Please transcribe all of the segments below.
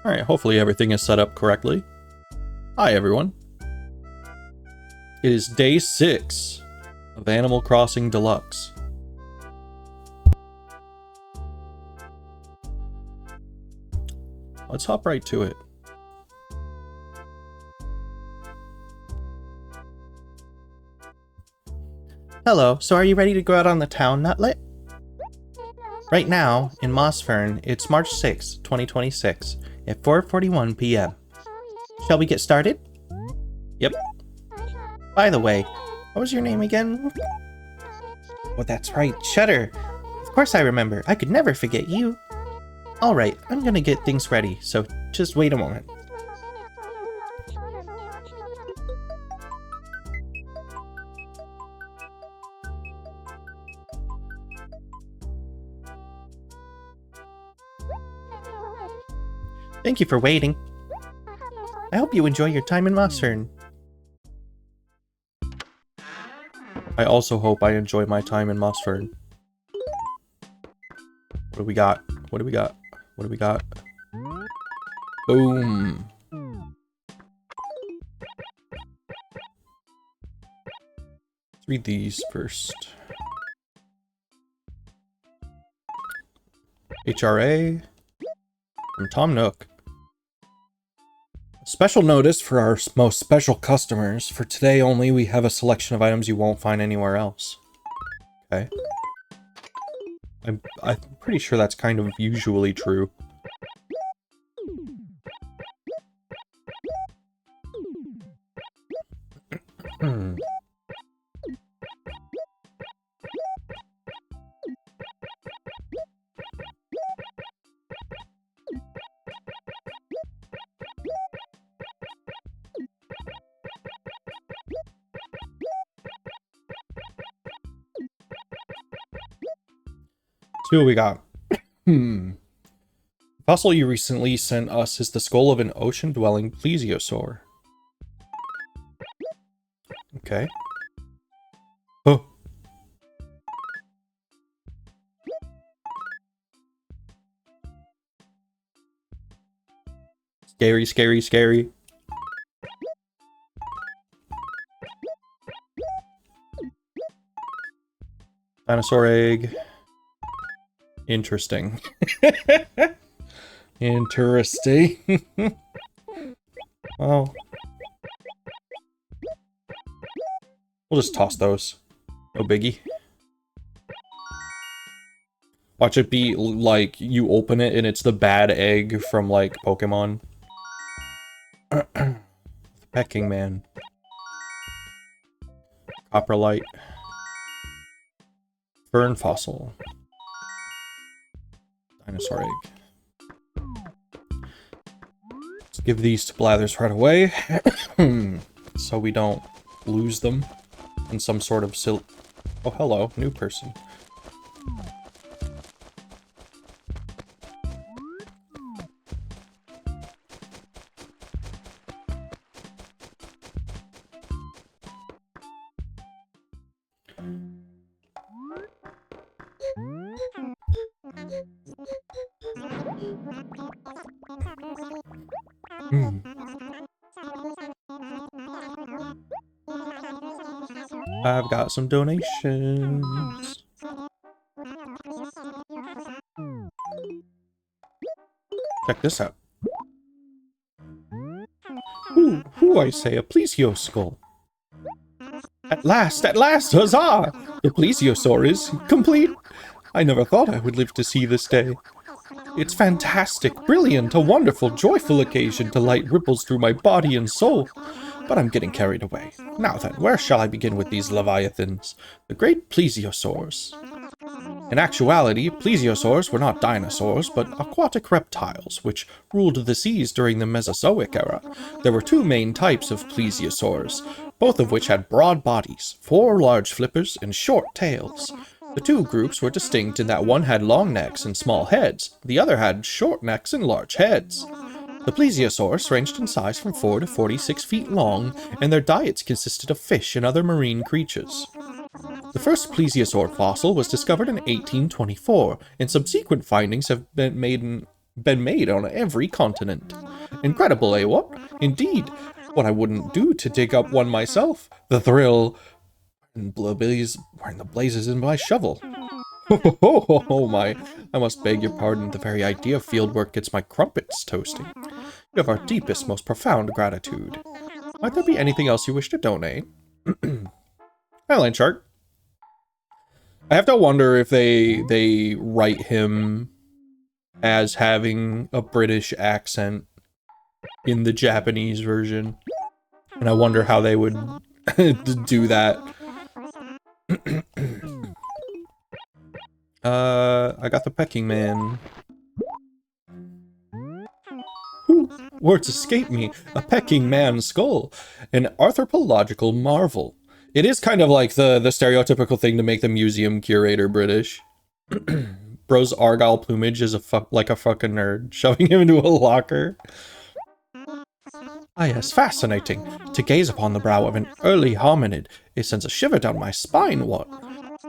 Alright, hopefully everything is set up correctly. Hi everyone. It is day 6 of Animal Crossing Deluxe. Let's hop right to it. Hello, so are you ready to go out on the town nutlet? Right now, in Mossfern, it's March 6, 2026, at 4:41 p.m. Shall we get started? Yep. By the way, what was your name again? Oh, that's right, Cheddar. Of course I remember. I could never forget you. Alright, I'm gonna get things ready, so just wait a moment. Thank you for waiting. I hope you enjoy your time in Mossfern. I also hope I enjoy my time in Mossfern. What do we got? What do we got? What do we got? Boom. Let's read these first. HRA from Tom Nook. Special notice for our most special customers. For today only, we have a selection of items you won't find anywhere else. Okay. I'm pretty sure that's kind of usually true. See what we got. The fossil you recently sent us is the skull of an ocean-dwelling plesiosaur. Okay. Oh. Scary, scary, scary. Dinosaur egg. Interesting. Interesting. Well, we'll just toss those. No biggie. Watch it be like you open it and it's the bad egg from like Pokemon. The Pecking Man. Coprolite. Fern fossil. Dinosaur egg. Let's give these to Blathers right away. So we don't lose them in some sort of Oh, hello, new person. I've got some donations. Check this out. Who I say, a plesio skull. At last, huzzah! The plesiosaur is complete. I never thought I would live to see this day. It's fantastic, brilliant, a wonderful, joyful occasion to light ripples through my body and soul. But I'm getting carried away. Now then, where shall I begin with these leviathans? The great plesiosaurs. In actuality, plesiosaurs were not dinosaurs, but aquatic reptiles, which ruled the seas during the Mesozoic era. There were two main types of plesiosaurs, both of which had broad bodies, 4 large flippers, and short tails. The two groups were distinct in that one had long necks and small heads, the other had short necks and large heads. The plesiosaurs ranged in size from 4 to 46 feet long, and their diets consisted of fish and other marine creatures. The first plesiosaur fossil was discovered in 1824, and subsequent findings have been made in been made on every continent. Incredible, eh, what? Indeed. What I wouldn't do to dig up one myself. The thrill. And we're in the blazes in my shovel. Oh my. I must beg your pardon. The very idea of field work gets my crumpets toasting. You have our deepest, most profound gratitude. Might there be anything else you wish to donate? Hi, Landshark. I have to wonder if they write him as having a British accent in the Japanese version. And I wonder how they would do that. I got the pecking man. Words escape me. A pecking man's skull. An anthropological marvel. It is kind of like the stereotypical thing to make the museum curator British. Bro's argyle plumage is like a fucking nerd, shoving him into a locker. Ah yes, fascinating. To gaze upon the brow of an early hominid, it sends a shiver down my spine, what?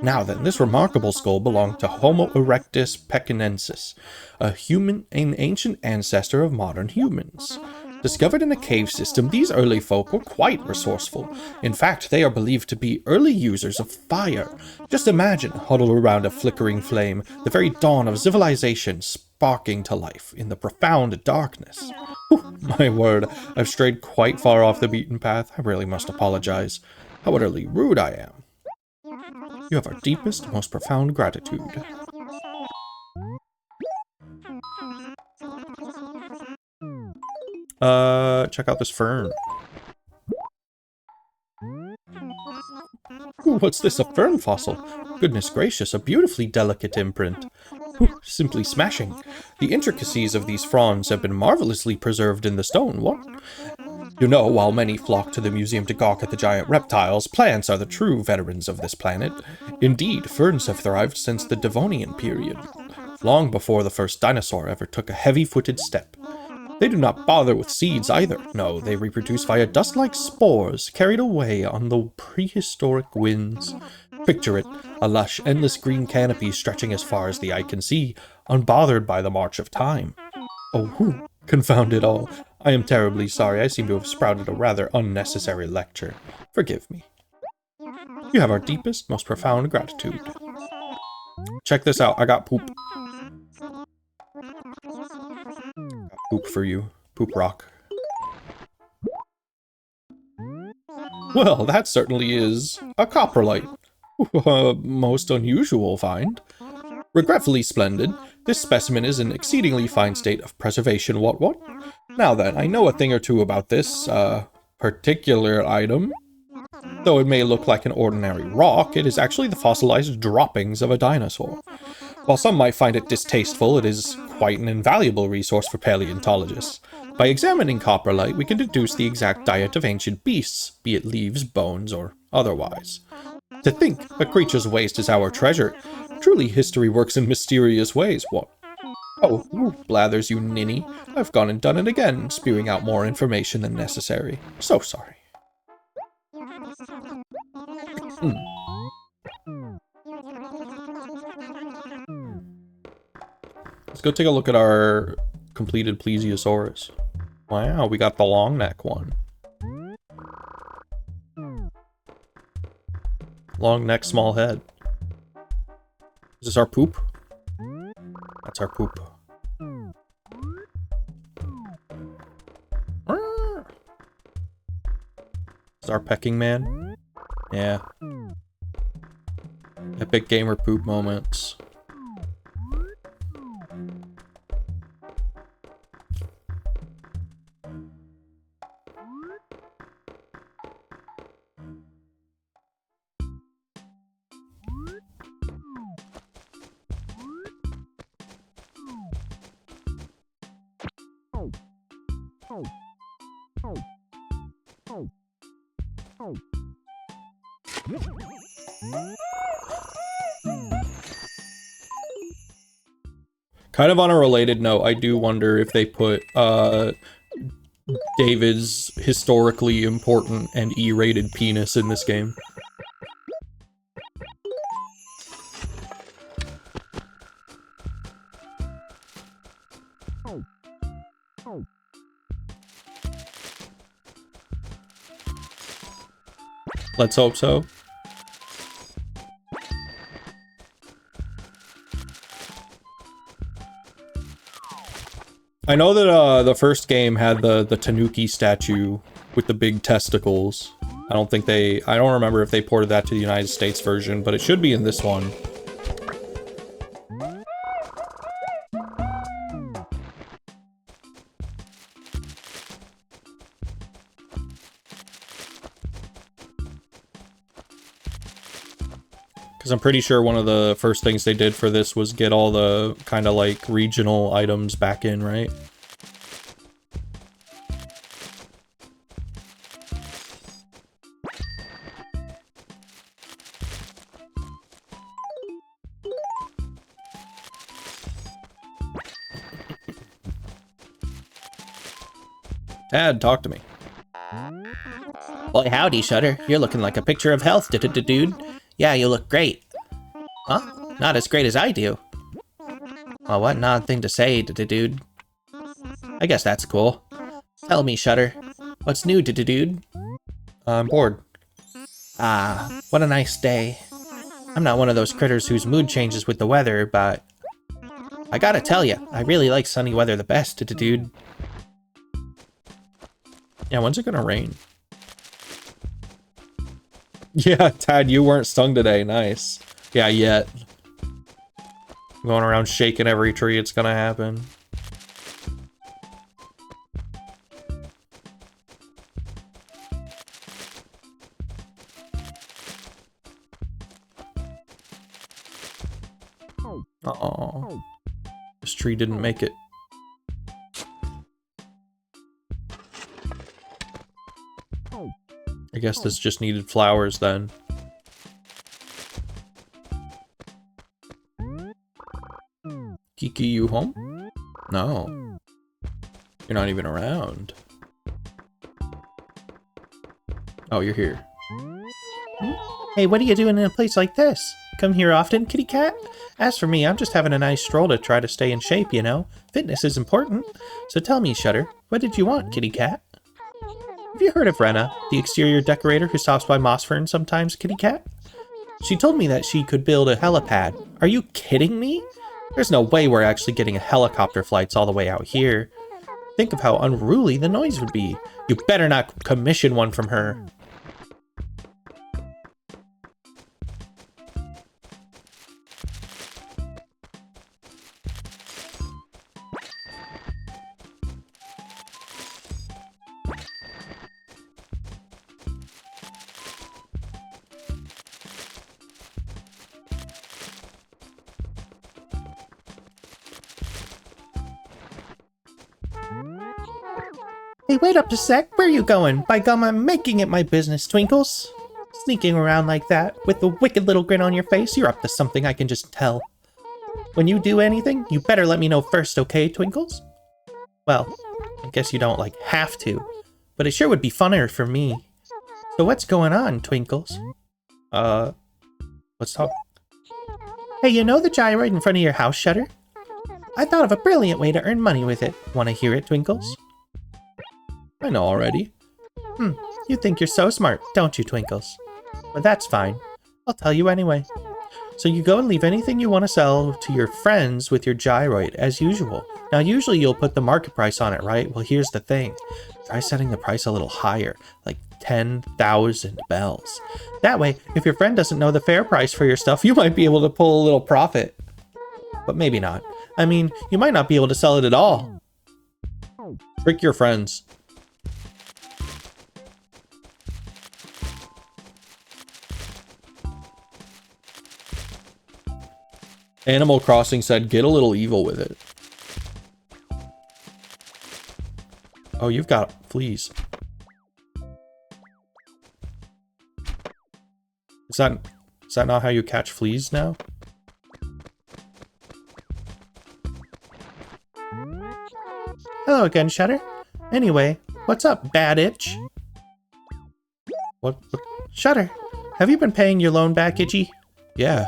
Now then, this remarkable skull belonged to Homo erectus pekinensis, an ancient ancestor of modern humans. Discovered in a cave system, these early folk were quite resourceful. In fact, they are believed to be early users of fire. Just imagine, huddled around a flickering flame, the very dawn of civilization sparking to life in the profound darkness. Whew, my word, I've strayed quite far off the beaten path. I really must apologize. How utterly rude I am. You have our deepest, most profound gratitude. Check out this fern. Ooh, what's this, a fern fossil? Goodness gracious, a beautifully delicate imprint. Ooh, simply smashing. The intricacies of these fronds have been marvelously preserved in the stone, what? You know, while many flock to the museum to gawk at the giant reptiles, plants are the true veterans of this planet. Indeed, ferns have thrived since the Devonian period, long before the first dinosaur ever took a heavy-footed step. They do not bother with seeds either. No, they reproduce via dust-like spores carried away on the prehistoric winds. Picture it, a lush, endless green canopy stretching as far as the eye can see, unbothered by the march of time. Oh, whew, confound it all. I am terribly sorry. I seem to have sprouted a rather unnecessary lecture. Forgive me. You have our deepest, most profound gratitude. Check this out. I got poop. Poop for you. Poop rock. Well, that certainly is a coprolite. Most unusual find. Regretfully splendid, this specimen is in exceedingly fine state of preservation, what? Now then, I know a thing or two about this, particular item. Though it may look like an ordinary rock, it is actually the fossilized droppings of a dinosaur. While some might find it distasteful, it is quite an invaluable resource for paleontologists. By examining coprolite, we can deduce the exact diet of ancient beasts, be it leaves, bones, or otherwise. To think, a creature's waste is our treasure. Truly, history works in mysterious ways, what? Oh, blathers, you ninny. I've gone and done it again, spewing out more information than necessary. So sorry. Let's go take a look at our completed plesiosaurus. Wow, we got the long neck one. Long neck, small head. Is this our poop? That's our poop. Is our pecking man? Yeah. Epic gamer poop moments. Kind of on a related note, I do wonder if they put David's historically important and E-rated penis in this game. Let's hope so. I know that the first game had the Tanuki statue with the big testicles. I don't remember if they ported that to the United States version, but it should be in this one. Because I'm pretty sure one of the first things they did for this was get all the kind of like regional items back in, right? Dad, talk to me. Boy, howdy, Shutter. You're looking like a picture of health, dude. Yeah, you look great. Huh? Not as great as I do. Well, what an odd thing to say, dude. I guess that's cool. Tell me, Shutter. What's new, dude? I'm bored. Ah, what a nice day. I'm not one of those critters whose mood changes with the weather, but I gotta tell ya, I really like sunny weather the best, dude. Yeah, when's it gonna rain? Yeah, Tad, you weren't stung today. Nice. Yeah, yet. Going around shaking every tree, it's gonna happen. Uh-oh. This tree didn't make it. I guess this just needed flowers then. Kiki, you home? No. You're not even around. Oh, you're here. Hey, what are you doing in a place like this? Come here often, kitty cat? As for me, I'm just having a nice stroll to try to stay in shape, you know? Fitness is important. So tell me, Shutter, what did you want, kitty cat? Have you heard of Rena, the exterior decorator who stops by Mossfern sometimes, kitty cat? She told me that she could build a helipad. Are you kidding me? There's no way we're actually getting helicopter flights all the way out here. Think of how unruly the noise would be. You better not commission one from her. Hey, wait up a sec. Where are you going? By gum, I'm making it my business, Twinkles. Sneaking around like that, with a wicked little grin on your face, you're up to something, I can just tell. When you do anything, you better let me know first, okay, Twinkles? Well, I guess you don't, like, have to, but it sure would be funner for me. So what's going on, Twinkles? Let's talk. Hey, you know the gyroid in front of your house, Shutter? I thought of a brilliant way to earn money with it. Want to hear it, Twinkles? I know already. You think you're so smart, don't you, Twinkles? But that's fine. I'll tell you anyway. So you go and leave anything you want to sell to your friends with your gyroid, as usual. Now, usually you'll put the market price on it, right? Well, here's the thing. Try setting the price a little higher, like 10,000 bells. That way, if your friend doesn't know the fair price for your stuff, you might be able to pull a little profit. But maybe not. I mean, you might not be able to sell it at all. Trick your friends. Animal Crossing said, get a little evil with it. Oh, you've got fleas. Is that not how you catch fleas now? Hello again, Shutter. Anyway, what's up, bad itch? What? Shutter, have you been paying your loan back, Itchy? Yeah.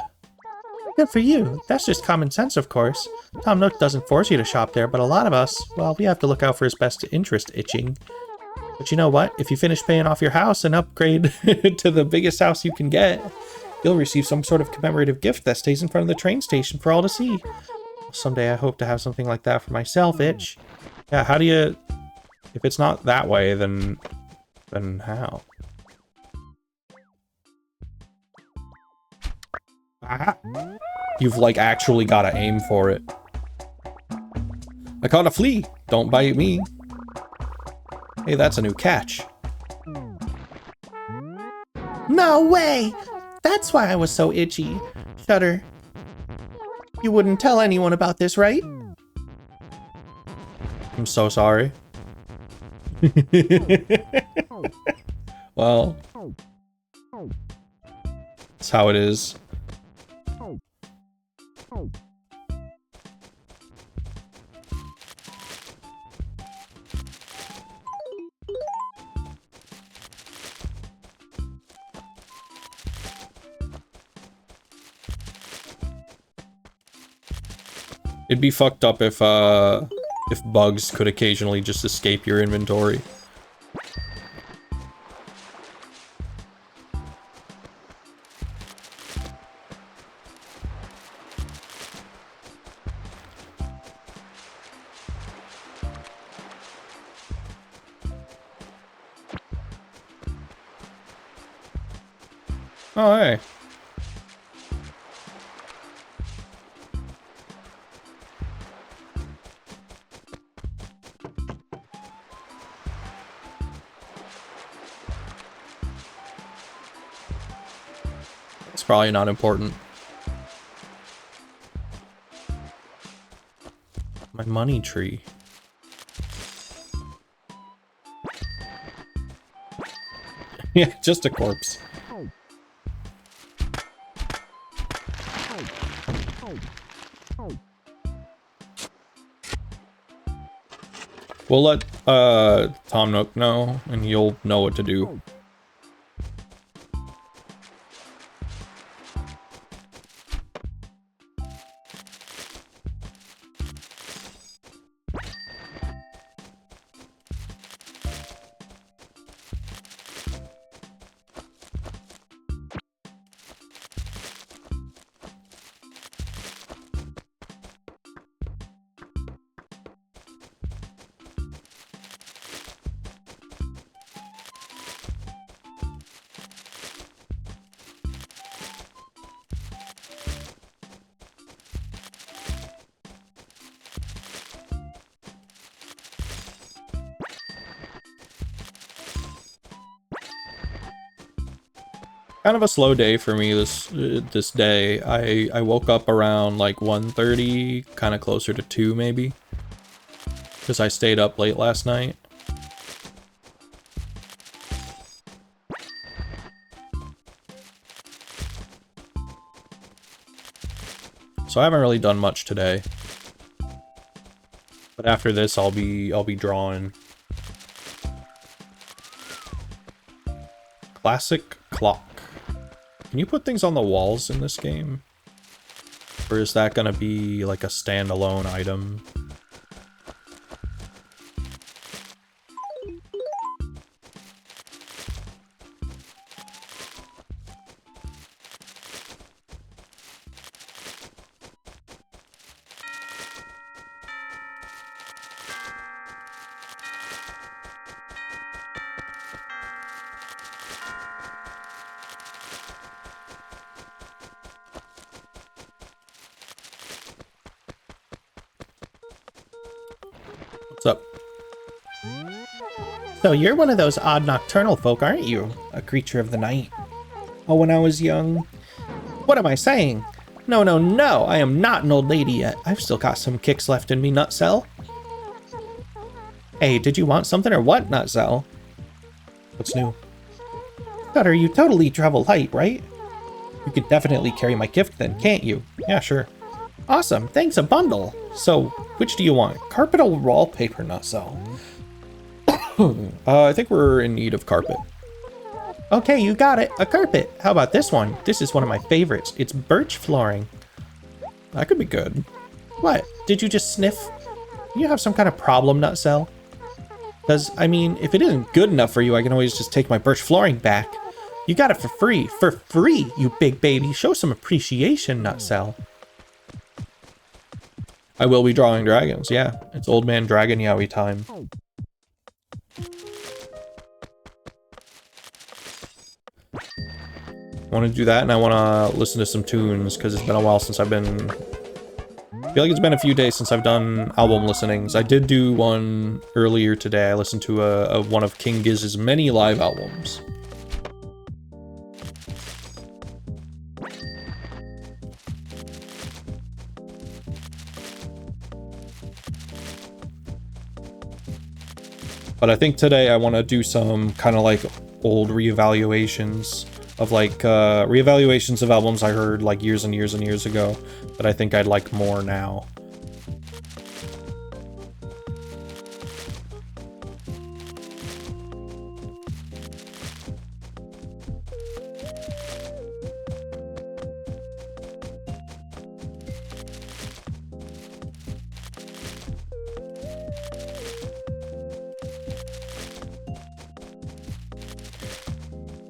Good for you. That's just common sense, of course. Tom Nook doesn't force you to shop there, but a lot of us, well, we have to look out for his best interest itching. But you know what? If you finish paying off your house and upgrade to the biggest house you can get, you'll receive some sort of commemorative gift that stays in front of the train station for all to see. Someday I hope to have something like that for myself, Itch. Yeah, how do you... If it's not that way, then how? Ah. You've, like, actually got to aim for it. I caught a flea. Don't bite me. Hey, that's a new catch. No way! That's why I was so itchy. Shudder. You wouldn't tell anyone about this, right? I'm so sorry. Well, that's how it is. It'd be fucked up if bugs could occasionally just escape your inventory. Oh, hey. It's probably not important. My money tree. Yeah, just a corpse. We'll let Tom Nook know, and you'll know what to do. Kind of a slow day for me this day. I woke up around like 1:30, kind of closer to 2 maybe, because I stayed up late last night. So I haven't really done much today. But after this I'll be drawing. Classic clock. Can you put things on the walls in this game? Or is that gonna be like a standalone item? What's up? So you're one of those odd nocturnal folk, aren't you? A creature of the night. Oh, when I was young... What am I saying? No, I am not an old lady yet. I've still got some kicks left in me, Nutcell. Hey, did you want something or what, Nutcell? What's new? Cutter, you totally travel light, right? You could definitely carry my gift then, can't you? Yeah, sure. Awesome, thanks a bundle. So, which do you want? Carpet or wallpaper, Nutcell? I think we're in need of carpet. Okay, you got it. A carpet. How about this one? This is one of my favorites. It's birch flooring. That could be good. What? Did you just sniff? You have some kind of problem, Nutcell? Because, I mean, if it isn't good enough for you, I can always just take my birch flooring back. You got it for free. For free, you big baby. Show some appreciation, Nutcell. I will be drawing dragons, yeah. It's Old Man Dragon Yowie time. I want to do that, and I want to listen to some tunes, because it's been a while since I've been... I feel like it's been a few days since I've done album listenings. I did do one earlier today. I listened to one of King Giz's many live albums. But I think today I want to do some kind of like old reevaluations of like reevaluations of albums I heard like years and years and years ago that I think I'd like more now.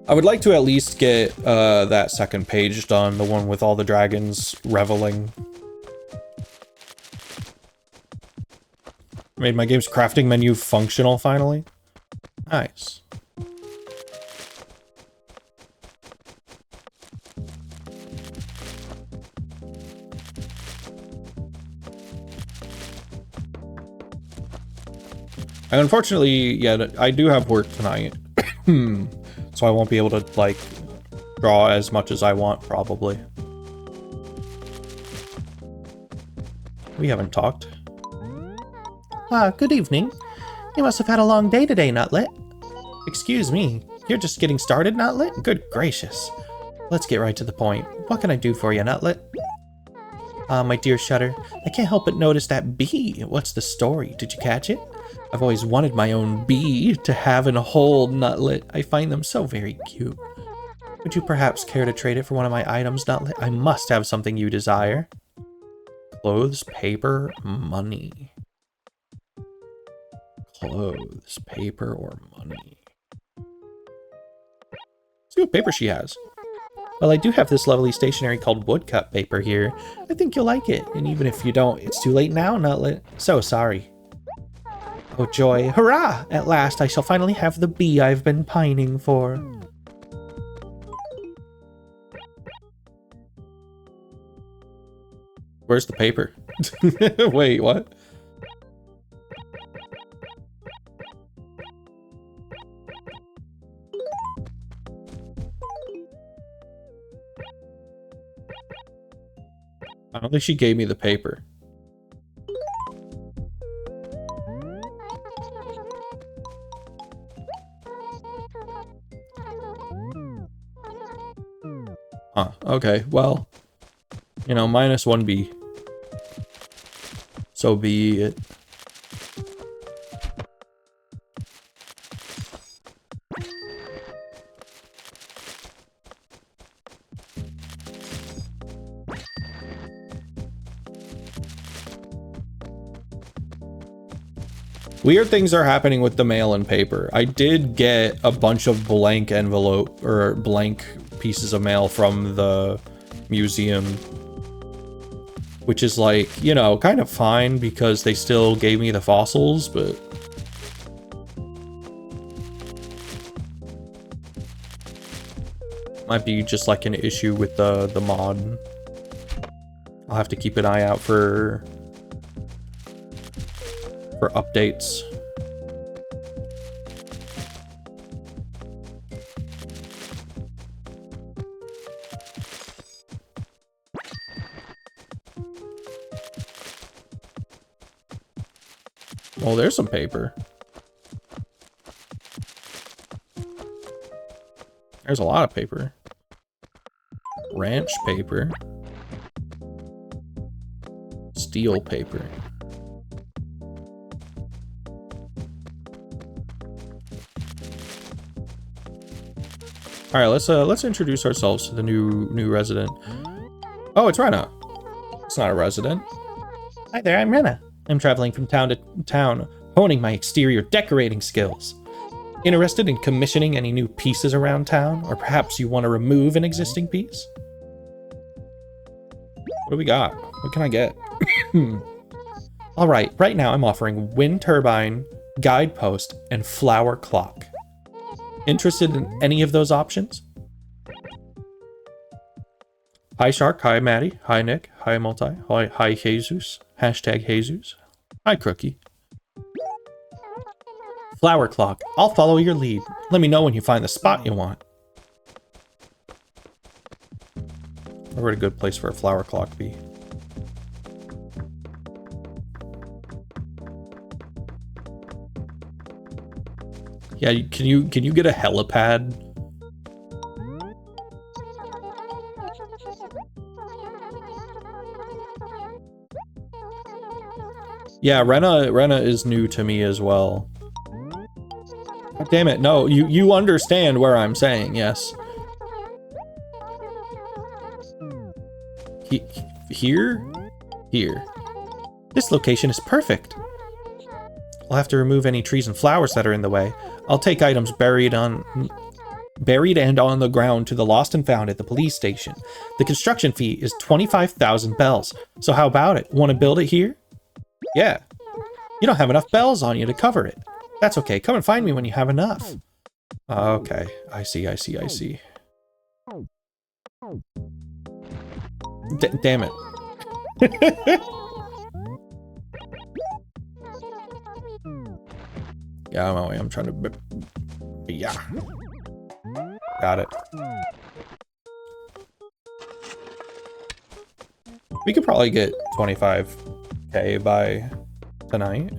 I would like to at least get that second page done, the one with all the dragons reveling. Made my game's crafting menu functional finally. Nice. And unfortunately, yeah, I do have work tonight. So I won't be able to, like, draw as much as I want, probably. We haven't talked. Good evening. You must have had a long day today, Nutlet. Excuse me, you're just getting started, Nutlet? Good gracious. Let's get right to the point. What can I do for you, Nutlet? My dear Shutter, I can't help but notice that bee. What's the story? Did you catch it? I've always wanted my own bee to have and hold, Nutlet. I find them so very cute. Would you perhaps care to trade it for one of my items, Nutlet? I must have something you desire. Clothes, paper, money. Clothes, paper, or money. Let's see what paper she has. Well, I do have this lovely stationery called woodcut paper here. I think you'll like it. And even if you don't, it's too late now, Nutlet. So sorry. Oh joy, hurrah! At last I shall finally have the bee I've been pining for. Where's the paper? Wait, what? I don't think she gave me the paper. Huh, okay, well, you know, minus 1B. So be it. Weird things are happening with the mail and paper. I did get a bunch of blank envelope or blank pieces of mail from the museum, which is like, you know, kind of fine because they still gave me the fossils, but might be just like an issue with the mod. I'll have to keep an eye out for updates. Oh, there's some paper. There's a lot of paper. Ranch paper. Steel paper. All right, let's introduce ourselves to the new resident. Oh, it's Rena. It's not a resident. Hi there, I'm Rena. I'm traveling from town to town, honing my exterior decorating skills. Interested in commissioning any new pieces around town? Or perhaps you want to remove an existing piece? What do we got? What can I get? Alright, right now I'm offering wind turbine, guidepost, and flower clock. Interested in any of those options? Hi Shark, hi Maddie, hi Nick, hi Multi, hi Jesus, hashtag Jesus, hi Crookie. Flower clock, I'll follow your lead. Let me know when you find the spot you want. Where would a good place for a flower clock be? Yeah, can you get a helipad? Yeah, Rena is new to me as well. God damn it, no, you understand where I'm saying, yes. Here? Here. This location is perfect. I'll have to remove any trees and flowers that are in the way. I'll take items buried and on the ground to the lost and found at the police station. The construction fee is 25,000 bells. So how about it? Want to build it here? Yeah. You don't have enough bells on you to cover it. That's okay. Come and find me when you have enough. Okay. I see. Damn it. Yeah, I'm trying to... Yeah. Got it. We could probably get 25k by tonight.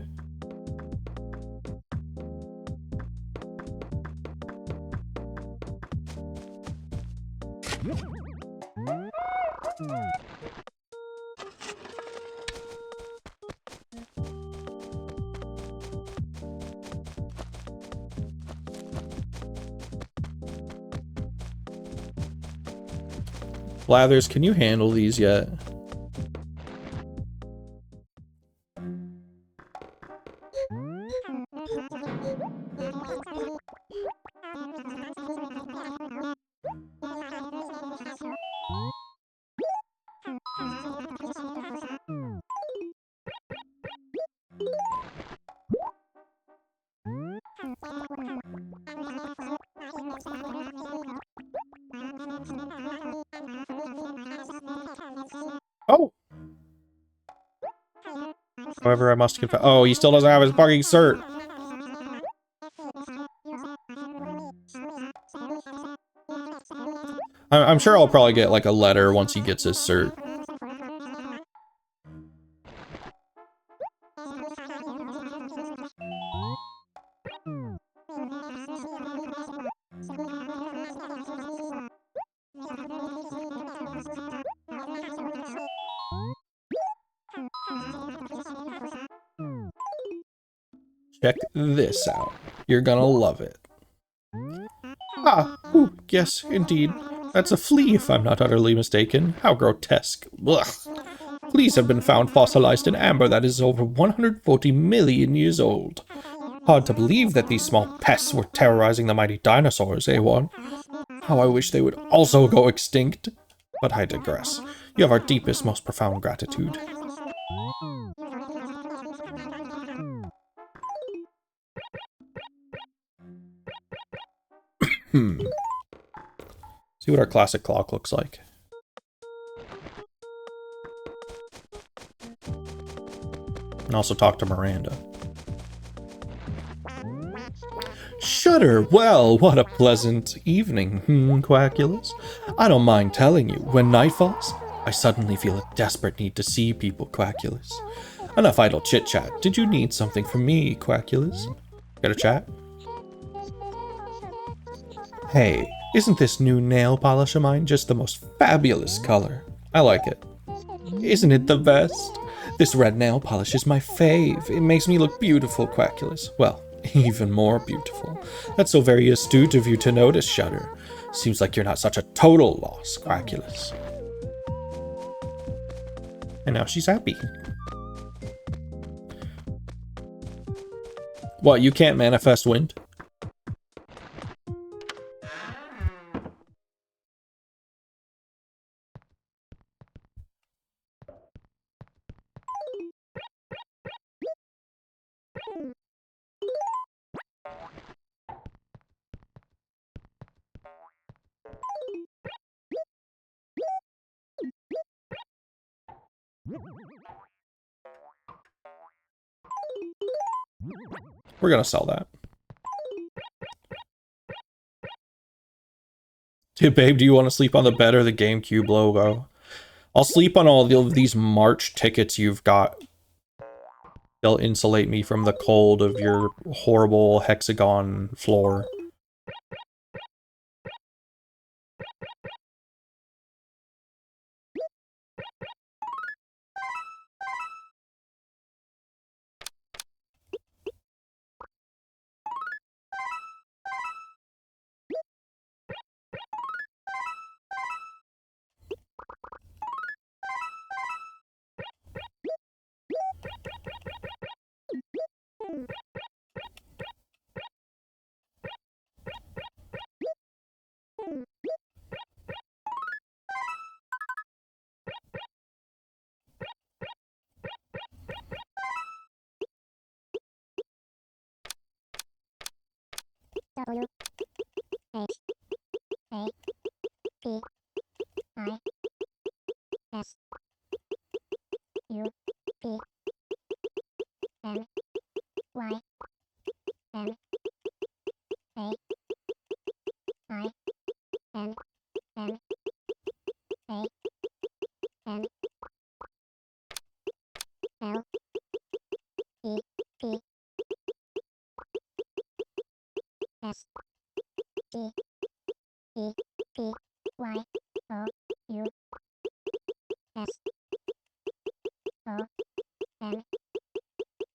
Blathers, can you handle these yet? Oh! However, I must confess. Oh, he still doesn't have his fucking cert. I'm sure I'll probably get like a letter once he gets his cert. Check this out. You're gonna love it. Ah, ooh, yes, indeed. That's a flea, if I'm not utterly mistaken. How grotesque. Ugh. Fleas have been found fossilized in amber that is over 140 million years old. Hard to believe that these small pests were terrorizing the mighty dinosaurs, eh, Juan? How I wish they would also go extinct. But I digress. You have our deepest, most profound gratitude. See what our classic clock looks like. And also talk to Miranda. Shudder! Well, what a pleasant evening, Quackulous. I don't mind telling you, when night falls, I suddenly feel a desperate need to see people, Quackulous. Enough idle chit-chat. Did you need something from me, Quackulous? Got a chat? Hey, isn't this new nail polish of mine just the most fabulous color? I like it. Isn't it the best? This red nail polish is my fave. It makes me look beautiful, Quackulous. Well, even more beautiful. That's so very astute of you to notice, Shudder. Seems like you're not such a total loss, Quackulous. And now she's happy. What, you can't manifest wind? We're gonna sell that. Hey, babe, do you want to sleep on the bed or the GameCube logo? I'll sleep on all of these March tickets you've got. They'll insulate me from the cold of your horrible hexagon floor. W H A P I S U P N Y N A I N N A N L E P S T E P Y O U S O N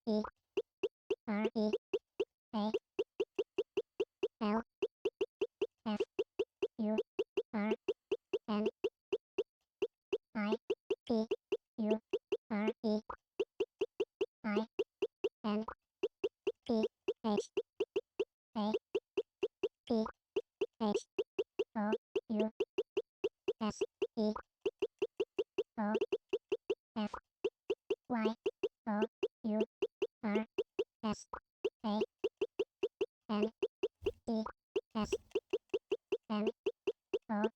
E R E A L F U R N I P U R E I N P H A P H O U S E O F Y O U R S A N D S N O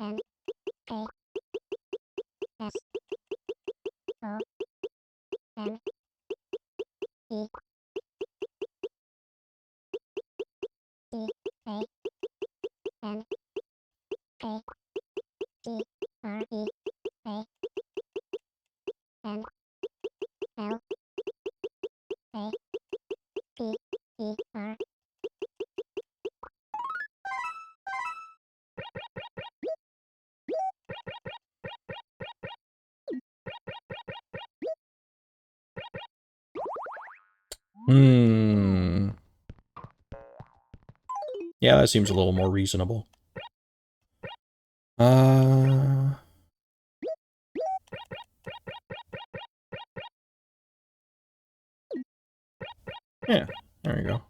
N A S O N E D A N A D R E A N L A P E R. Yeah, that seems a little more reasonable. Yeah, there you go.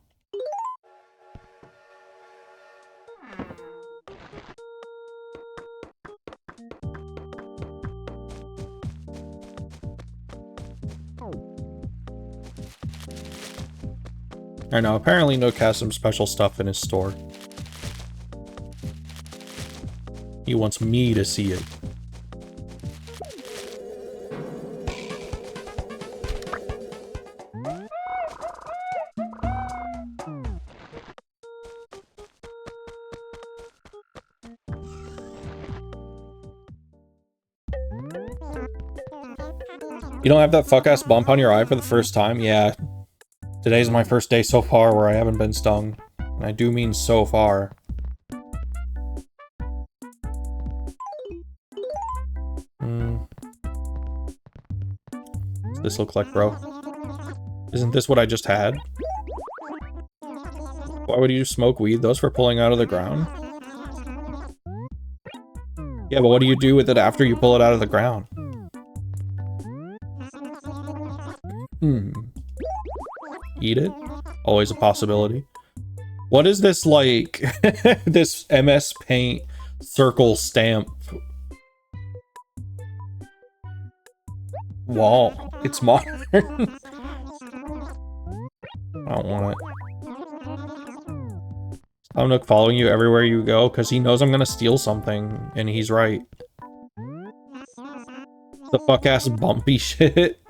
I know, apparently Nook has some special stuff in his store. He wants me to see it. You don't have that fuck-ass bump on your eye for the first time? Yeah. Today's my first day so far where I haven't been stung. And I do mean so far. What's this look like, bro? Isn't this what I just had? Why would you smoke weed? Those for pulling out of the ground? Yeah, but what do you do with it after you pull it out of the ground? Eat it? Always a possibility. What is this, like, this MS Paint circle stamp wall? It's modern. I don't want it. Tom Nook following you everywhere you go because he knows I'm gonna steal something, and he's right. The fuck-ass bumpy shit?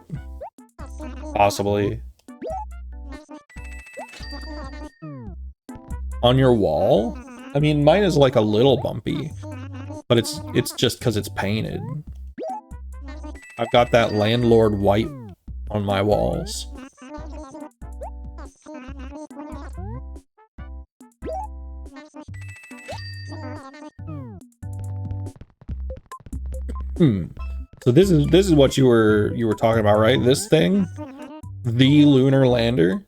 Possibly. On your wall? I mean, mine is like a little bumpy, but it's just because it's painted. I've got that landlord white on my walls. So this is what you were talking about, right? This thing? The lunar lander?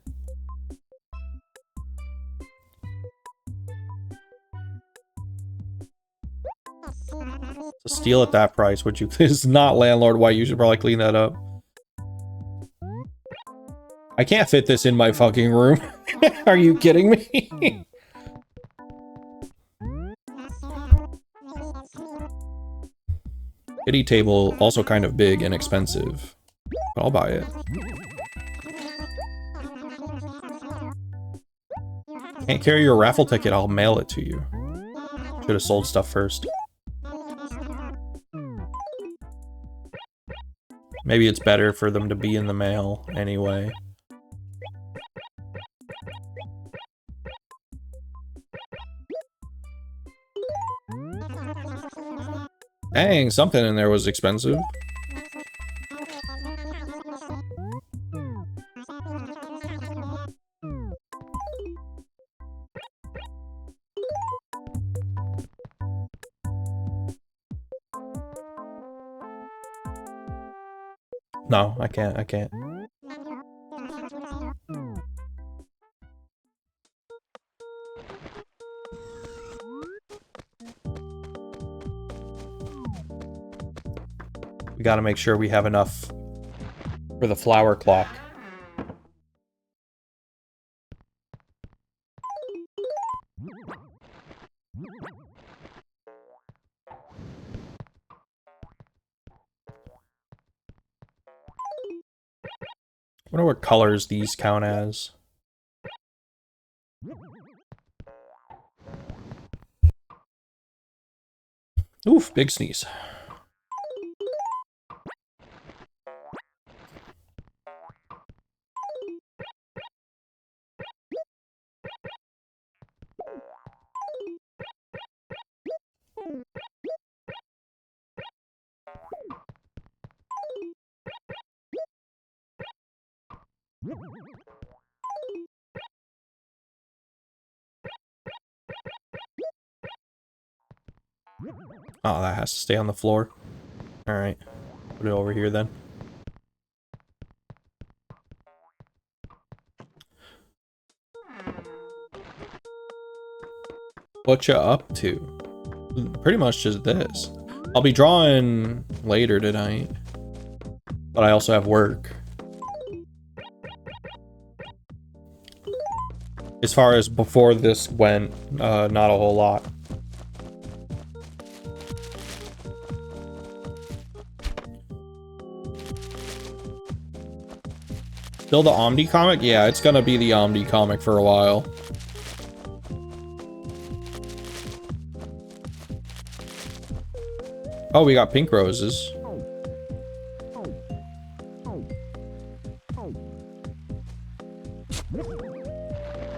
To steal at that price, would you? This is not landlord white. You should probably clean that up. I can't fit this in my fucking room. Are you kidding me? Kitty table, also kind of big and expensive. But I'll buy it. Can't carry your raffle ticket, I'll mail it to you. Should have sold stuff first. Maybe it's better for them to be in the mail anyway. Dang, something in there was expensive. No, I can't. We gotta make sure we have enough for the flower clock. I wonder what colors these count as. Oof, big sneeze. Oh, that has to stay on the floor. Alright. Put it over here then. What you up to? Pretty much just this. I'll be drawing later tonight. But I also have work. As far as before this went, not a whole lot. Still the Omni comic? Yeah, it's gonna be the Omni comic for a while. Oh, we got pink roses.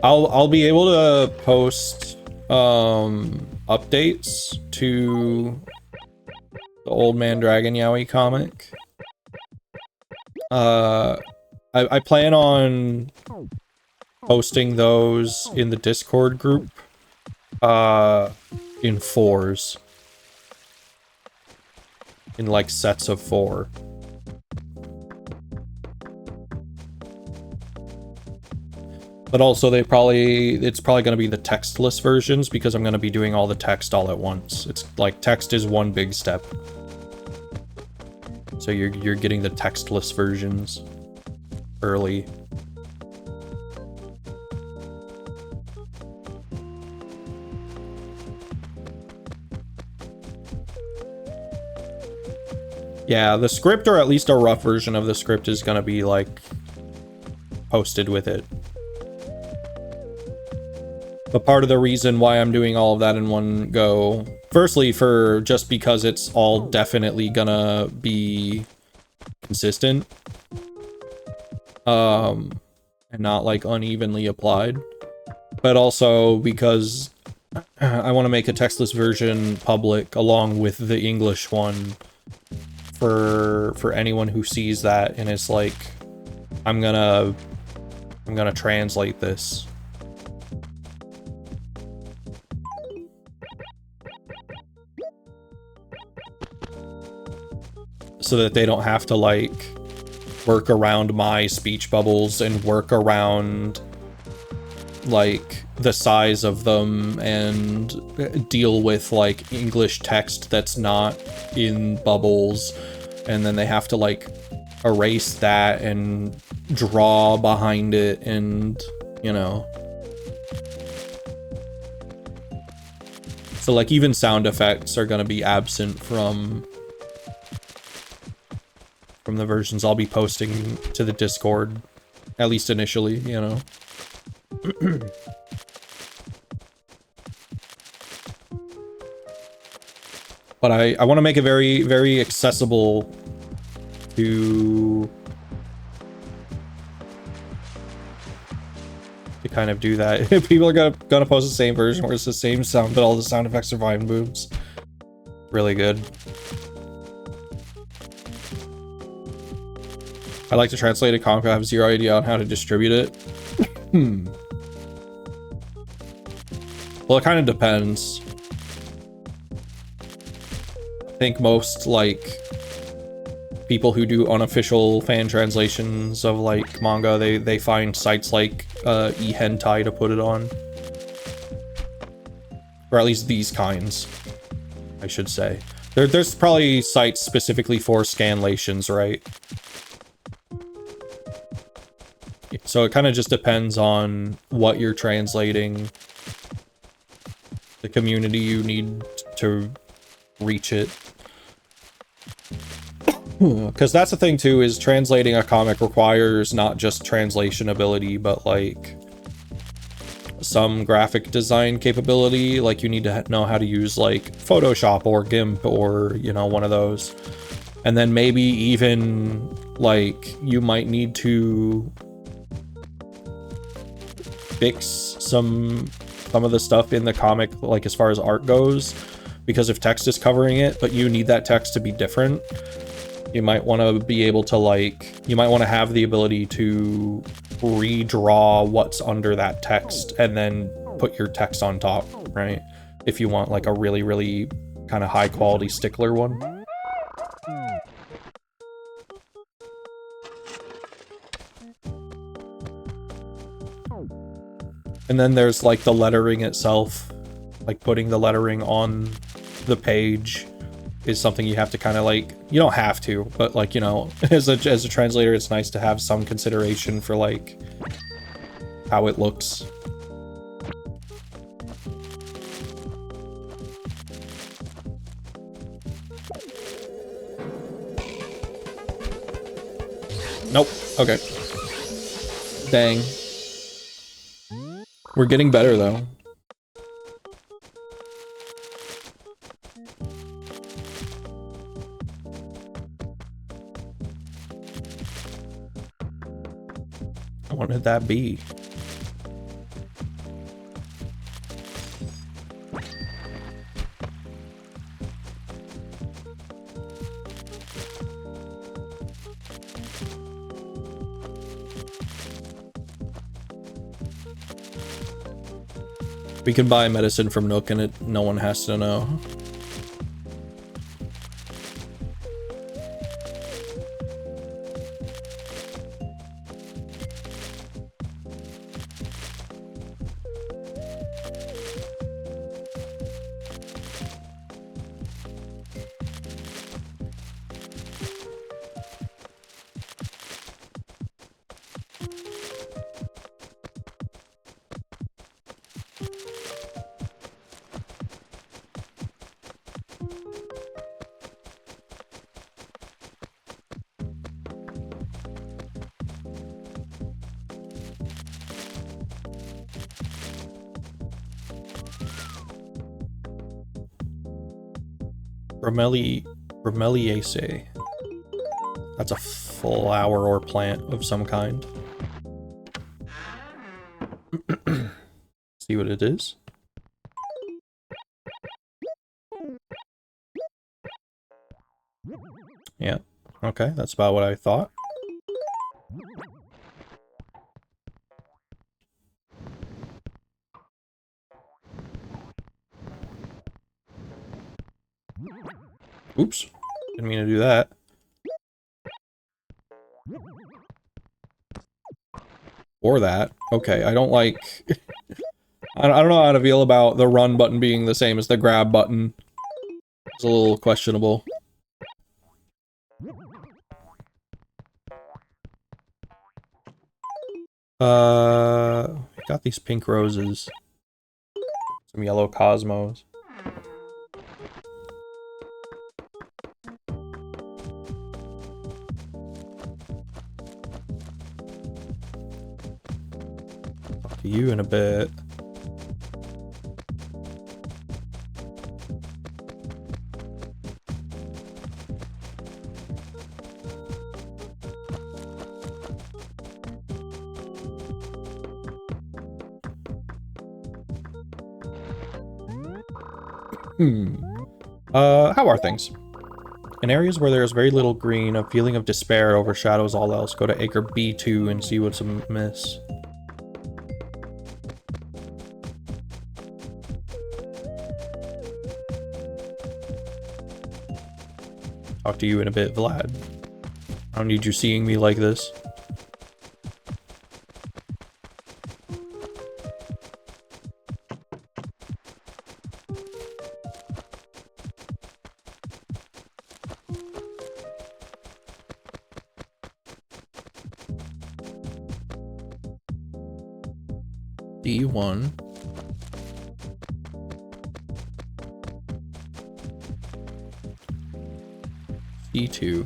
I'll be able to post updates to the Old Man Dragon Yaoi comic. I plan on posting those in the Discord group in 4s. In like sets of 4. But also it's probably going to be the textless versions because I'm going to be doing all the text all at once. It's like text is one big step. So you're getting the textless versions. early. Yeah, the script, or at least a rough version of the script, is gonna be like posted with it. But part of the reason why I'm doing all of that in one go, firstly, for just because it's all definitely gonna be consistent, and not like unevenly applied, but also because I want to make a textless version public along with the English one for anyone who sees that and is like, I'm gonna translate this. So that they don't have to like work around my speech bubbles and work around like the size of them and deal with like English text that's not in bubbles, and then they have to like erase that and draw behind it, and you know. So like even sound effects are going to be absent from the versions I'll be posting to the Discord, at least initially, you know. But I want to make it very, very accessible to kind of do that. People are gonna post the same version where it's the same sound, but all the sound effects are vine booms. Really good. I like to translate a comic. I have zero idea on how to distribute it. Well, it kind of depends. I think most, like, people who do unofficial fan translations of, like, manga, they find sites like eHentai to put it on. Or at least these kinds, I should say. There's probably sites specifically for scanlations, right? So it kind of just depends on what you're translating, the community you need to reach it. Because that's the thing too, is translating a comic requires not just translation ability, but like some graphic design capability. Like you need to know how to use like Photoshop or GIMP or, you know, one of those. And then maybe even like you might need to fix some of the stuff in the comic, like as far as art goes, because if text is covering it, but you need that text to be different, you might want to be able to like, you might want to have the ability to redraw what's under that text and then put your text on top, right? If you want like a really, really kind of high quality stickler one. And then there's like the lettering itself, like putting the lettering on the page is something you have to kind of like, you don't have to, but like, you know, as a translator, it's nice to have some consideration for like how it looks. Nope. Okay. Dang. We're getting better, though. What did that be? We can buy medicine from Nook and no one has to know. Bromeliaceae. That's a flower or plant of some kind. See what it is? Yeah, okay, that's about what I thought. Oops, didn't mean to do that. Or that. Okay, I don't like... I don't know how to feel about the run button being the same as the grab button. It's a little questionable. Got these pink roses. Some yellow cosmos. Talk to you in a bit. How are things? In areas where there is very little green, a feeling of despair overshadows all else. Go to acre B2 and see what's amiss. Talk to you in a bit, Vlad. I don't need you seeing me like this. D1. C2.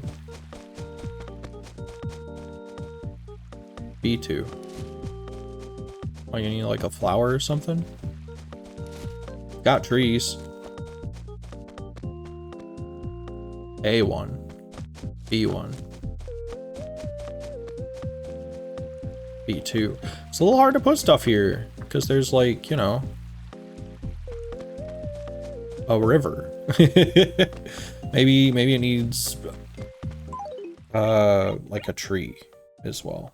B2. Oh, you need like a flower or something? Got trees. A1. B1. B2. It's a little hard to put stuff here because there's like, you know, a river. maybe it needs like a tree as well.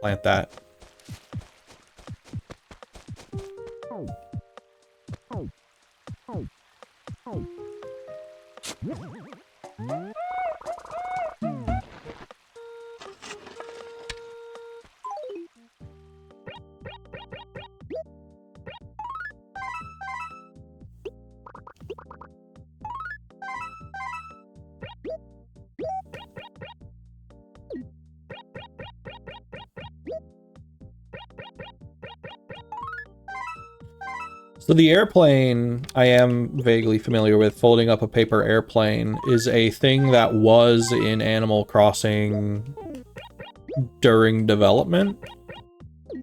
Plant that. So the airplane, I am vaguely familiar with. Folding up a paper airplane is a thing that was in Animal Crossing during development,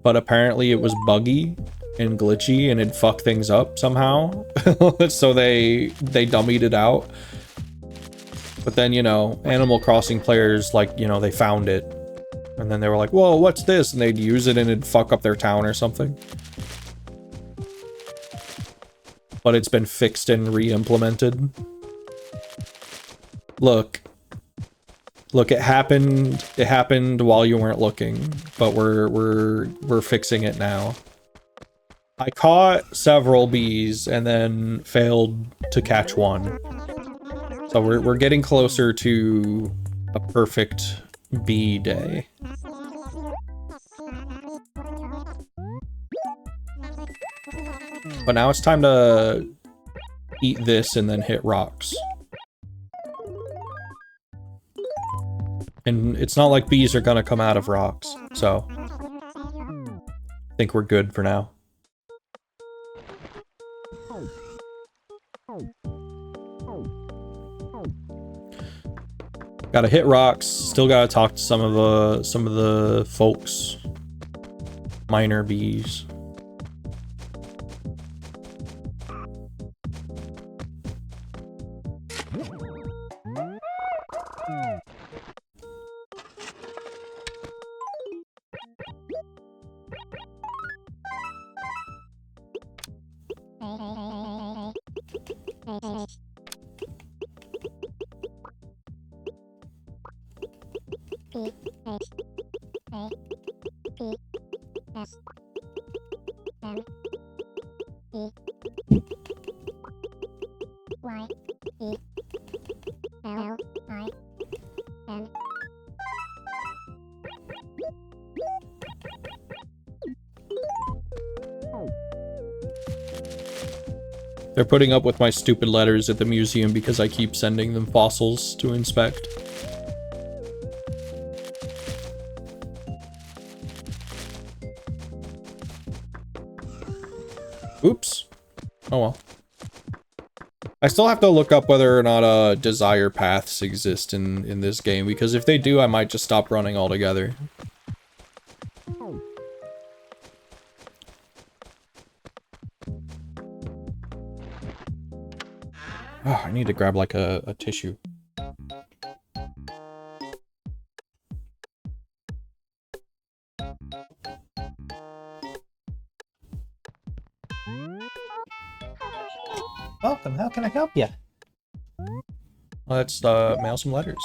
but apparently it was buggy and glitchy and it'd fuck things up somehow. So they dummied it out. But then, you know, Animal Crossing players, like, you know, they found it. And then they were like, whoa, what's this? And they'd use it and it'd fuck up their town or something. But it's been fixed and re-implemented. Look, it happened while you weren't looking, but we're fixing it now. I caught several bees and then failed to catch one. So we're getting closer to a perfect bee day. But now it's time to eat this and then hit rocks. And it's not like bees are gonna come out of rocks, so I think we're good for now. Gotta hit rocks, still gotta talk to some of the folks. Minor bees. They're putting up with my stupid letters at the museum because I keep sending them fossils to inspect. Oops. Oh well. I still have to look up whether or not desire paths exist in this game, because if they do, I might just stop running altogether. Oh, I need to grab like a tissue. Welcome, how can I help you? Let's mail some letters.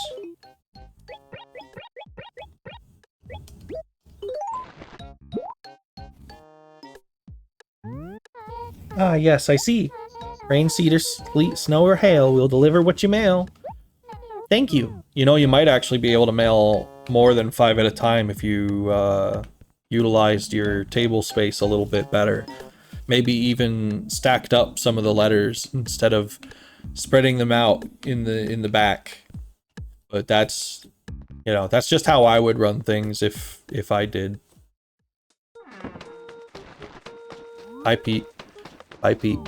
Ah, yes, I see. Rain, cedar, sleet, snow, or hail, we'll deliver what you mail. Thank you. You know, you might actually be able to mail more than 5 at a time if you utilized your table space a little bit better. Maybe even stacked up some of the letters instead of spreading them out in the back. But that's, you know, that's just how I would run things if I did. Hi, Pete. Bye, Pete.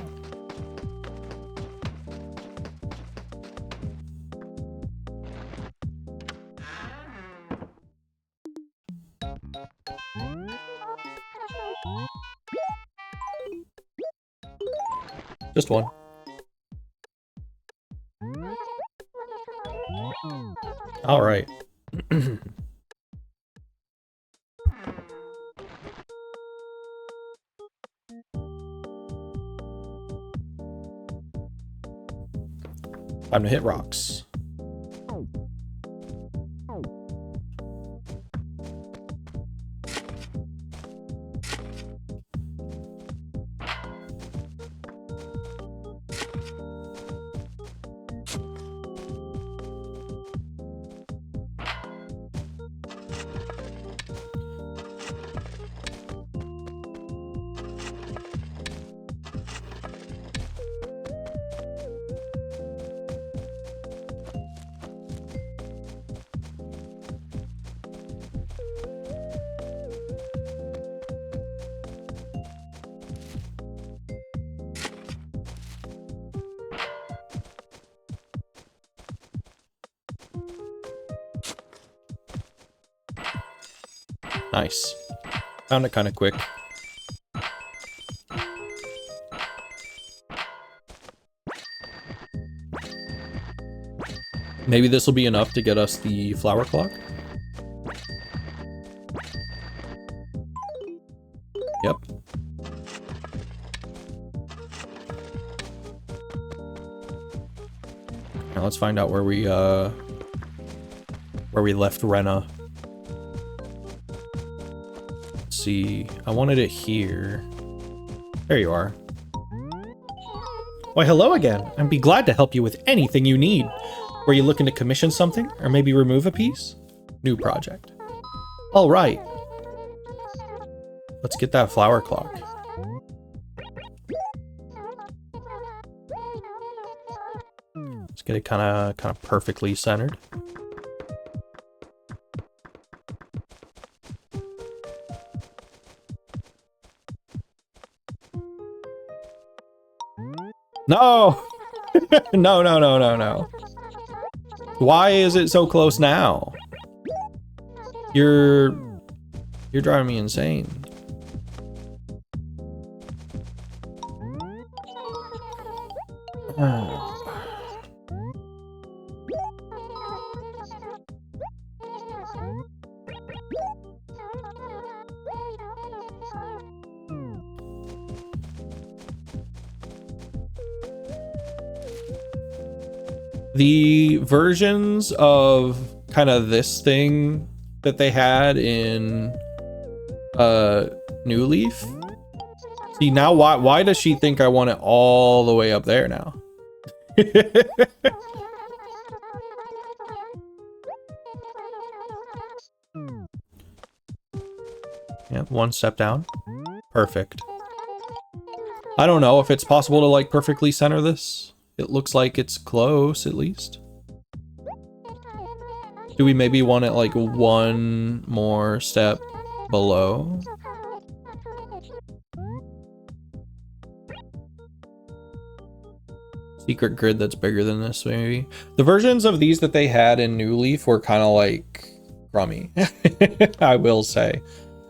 Just one. All right. Time to hit rocks. Nice. Found it kind of quick. Maybe this will be enough to get us the flower clock. Yep. Now let's find out where we left Rena. Let's see. I wanted it here. There you are. Why, hello again. I'd be glad to help you with anything you need. Were you looking to commission something, or maybe remove a piece? New project. All right. Let's get that flower clock. Let's get it kind of perfectly centered. No! No, no, no, no, no. Why is it so close now? You're driving me insane. The versions of kind of this thing that they had in New Leaf. See, now why does she think I want it all the way up there now? Yep, one step down. Perfect. I don't know if it's possible to like perfectly center this. It looks like it's close, at least. Do we maybe want it like one more step below? Secret grid that's bigger than this, maybe. The versions of these that they had in New Leaf were kind of like crummy, I will say.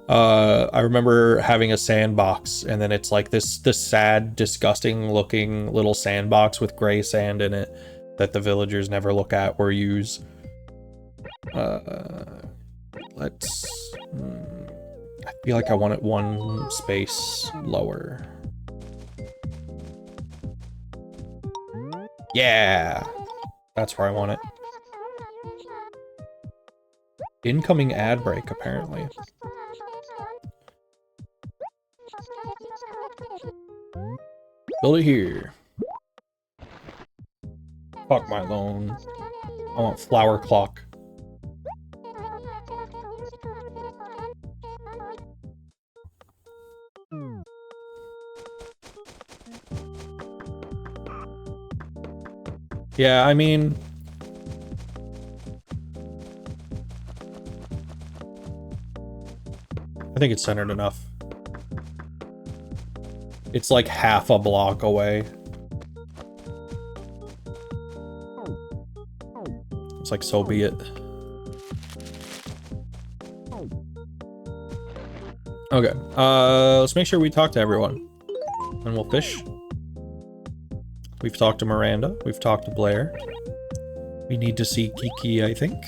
I remember having a sandbox, and then it's like this sad, disgusting looking little sandbox with gray sand in it that the villagers never look at or use. Let's... I feel like I want it one space lower. Yeah! That's where I want it. Incoming ad break, apparently. Build it here. Fuck my loan. I want flower clock. Yeah, I mean... I think it's centered enough. It's like half a block away. It's like, so be it. Okay, let's make sure we talk to everyone. And we'll fish. We've talked to Miranda. We've talked to Blair. We need to see Kiki, I think.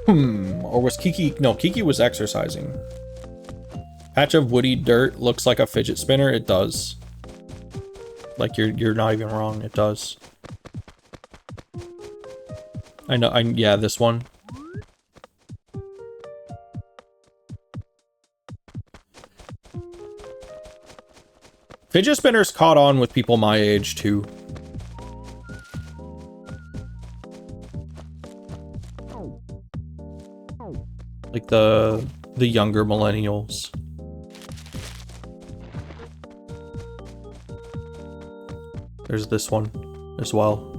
Or was Kiki... No, Kiki was exercising. Patch of woody dirt looks like a fidget spinner. It does. Like, you're not even wrong. It does. I know. Yeah, this one. Fidget spinners caught on with people my age, too. Like the younger millennials. There's this one as well.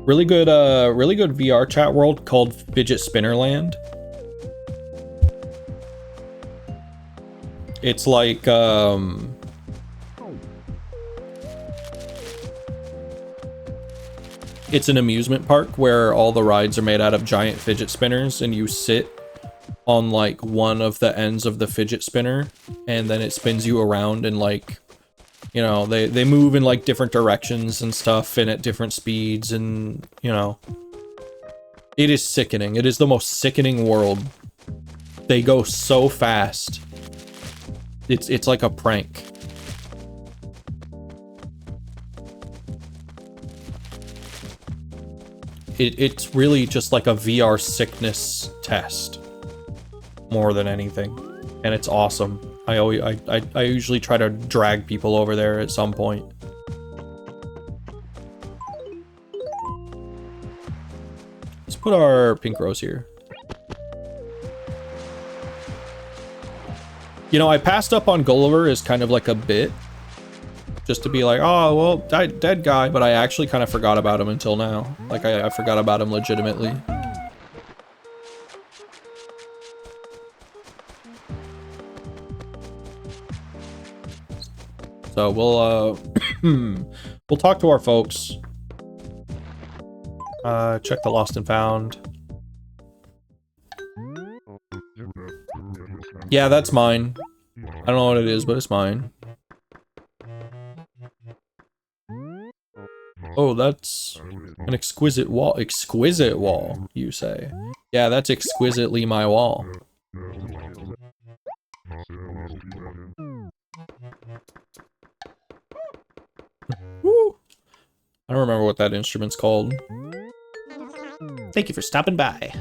Really good VR chat world called Fidget Spinnerland. It's like, it's an amusement park where all the rides are made out of giant fidget spinners, and you sit on like one of the ends of the fidget spinner, and then it spins you around, and like, you know, they move in like different directions and stuff, and at different speeds, and you know, it is sickening. It is the most sickening world. They go so fast. It's like a prank. It's really just like a VR sickness test more than anything, and it's awesome. I usually try to drag people over there at some point. Let's put our pink rose here. You know, I passed up on Gulliver as kind of like a bit, just to be like, oh, well, dead guy, but I actually kind of forgot about him until now. Like, I forgot about him legitimately. So we'll we'll talk to our folks. Check the lost and found. Yeah, that's mine. I don't know what it is, but it's mine. Oh, that's an exquisite wall. Exquisite wall, you say? Yeah, that's exquisitely my wall. Woo. I don't remember what that instrument's called. Thank you for stopping by.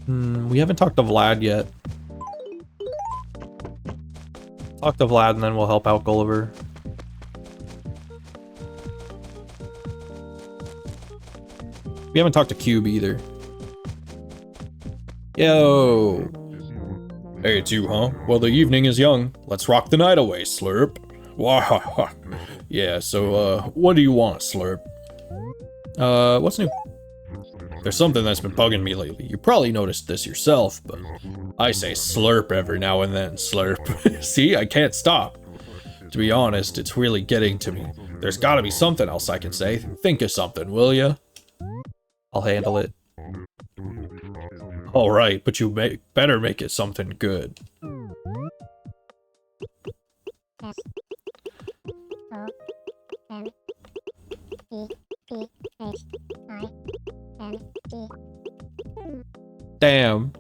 We haven't talked to Vlad yet. Talk to Vlad and then we'll help out Gulliver. We haven't talked to Cube either. Yo! Hey, it's you, huh? Well, the evening is young. Let's rock the night away, Slurp. Wah. Yeah, so, what do you want, Slurp? What's new? There's something that's been bugging me lately. You probably noticed this yourself, but I say slurp every now and then, slurp. See, I can't stop. To be honest, it's really getting to me. There's gotta be something else I can say. Think of something, will ya? I'll handle it. Alright, but you better make it something good. S O M E P H I N G. Damn.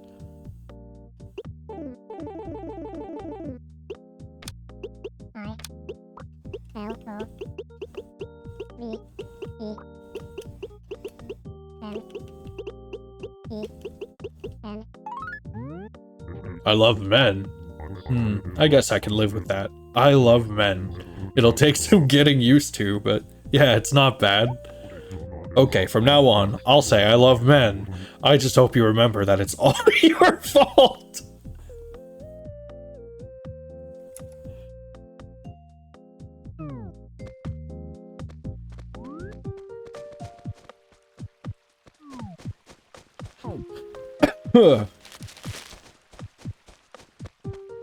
I L O V E N E N. I love men. I guess I can live with that. I love men. It'll take some getting used to, but yeah, it's not bad. Okay, from now on, I'll say I love men. I just hope you remember that it's all your fault.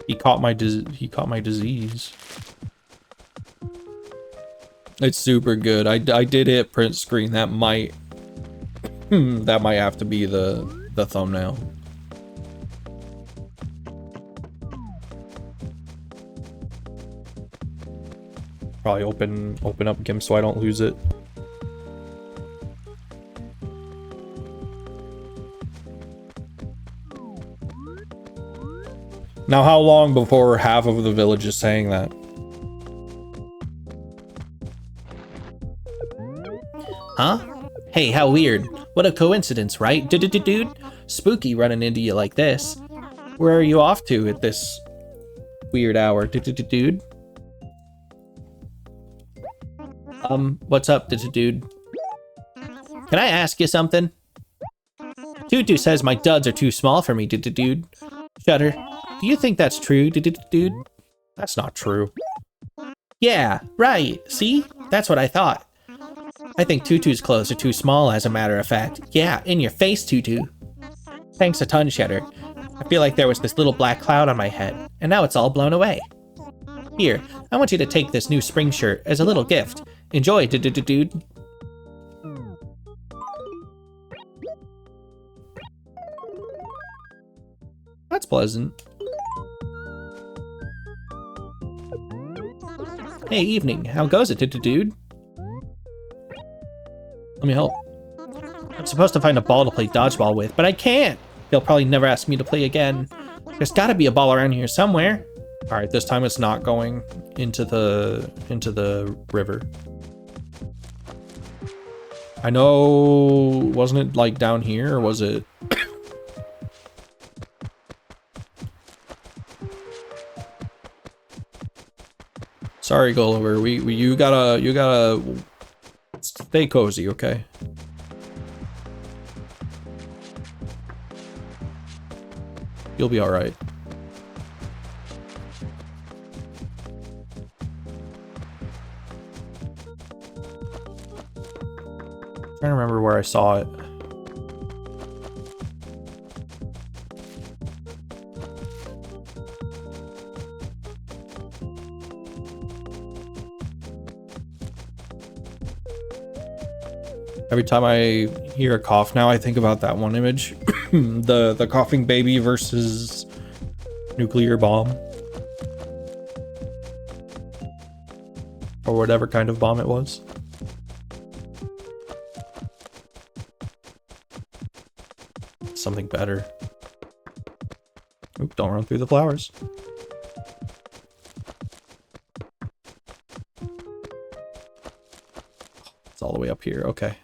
He caught my disease. It's super good. I did hit print screen. That might have to be the thumbnail. Probably open up GIMP so I don't lose it. Now, how long before half of the village is saying that? Huh? Hey, how weird. What a coincidence, right? Dude? Spooky running into you like this. Where are you off to at this weird hour? Dude? What's up, dude? Can I ask you something? Tutu says my duds are too small for me, dude. Shutter. Do you think that's true, dude? That's not true. Yeah, right. See? That's what I thought. I think Tutu's clothes are too small, as a matter of fact. Yeah, in your face, Tutu. Thanks a ton, Shutter. I feel like there was this little black cloud on my head, and now it's all blown away. Here, I want you to take this new spring shirt as a little gift. Enjoy, dude. That's pleasant. Hey, evening. How goes it, dude? Let me help. I'm supposed to find a ball to play dodgeball with, but I can't. They'll probably never ask me to play again. There's gotta be a ball around here somewhere. All right, this time it's not going into the river. I know, wasn't it like down here or was it? Sorry, Gulliver. You gotta stay cozy, okay? You'll be all right. Trying to remember where I saw it. Every time I hear a cough now, I think about that one image. the coughing baby versus nuclear bomb. Or whatever kind of bomb it was. Something better. Oop, don't run through the flowers. It's all the way up here, okay.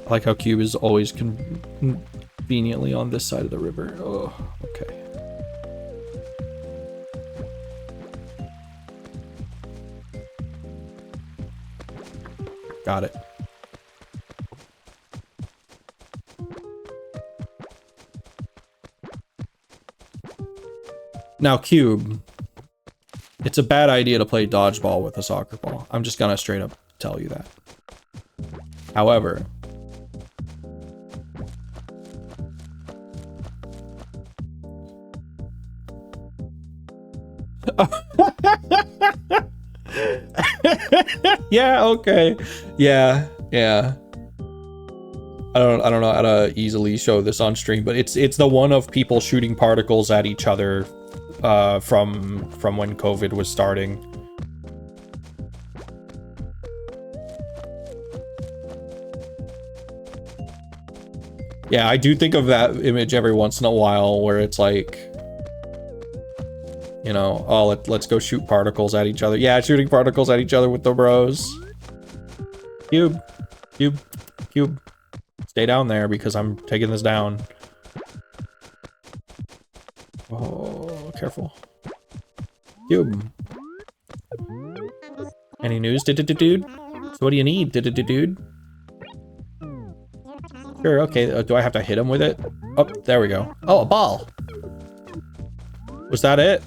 I like how Cube is always conveniently on this side of the river. Oh, okay. Got it. Now, Cube, it's a bad idea to play dodgeball with a soccer ball. I'm just gonna straight up tell you that. However, yeah, okay. Yeah. I don't know how to easily show this on stream, but it's the one of people shooting particles at each other from when COVID was starting. Yeah, I do think of that image every once in a while where it's like, you know, oh, let's go shoot particles at each other. Yeah, shooting particles at each other with the bros. Cube. Stay down there because I'm taking this down. Oh, careful. Cube. Any news, dude? So what do you need, dude? Sure, okay. Do I have to hit him with it? Oh, there we go. Oh, a ball. Was that it?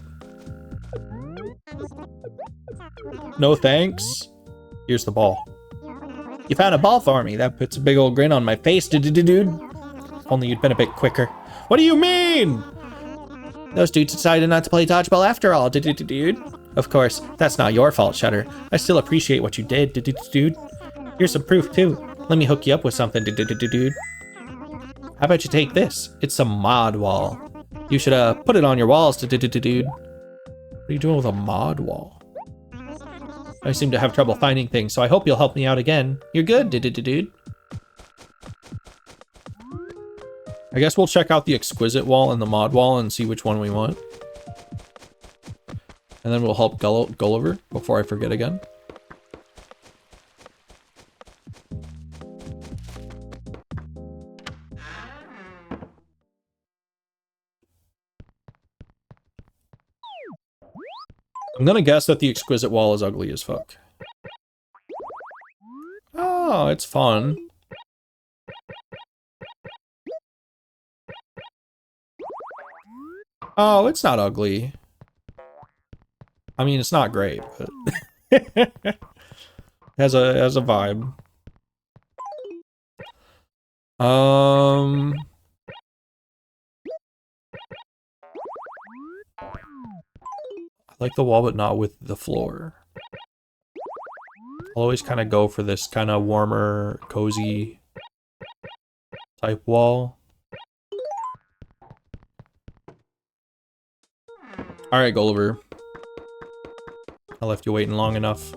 No thanks. Here's the ball. You found a ball for me. That puts a big old grin on my face, dude. If only you'd been a bit quicker. What do you mean? Those dudes decided not to play dodgeball after all, dude. Of course, that's not your fault, Shutter. I still appreciate what you did, dude. Here's some proof, too. Let me hook you up with something, dude. How about you take this? It's a mod wall. You should, put it on your walls, dude. What are you doing with a mod wall? I seem to have trouble finding things, so I hope you'll help me out again. You're good, dude. I guess we'll check out the exquisite wall and the mod wall and see which one we want. And then we'll help Gulliver before I forget again. I'm gonna guess that the exquisite wall is ugly as fuck. Oh, it's fun. Oh, it's not ugly. I mean, it's not great, but has a vibe. I like the wall, but not with the floor. I'll always kind of go for this kind of warmer, cozy type wall. All right, Gulliver. I left you waiting long enough.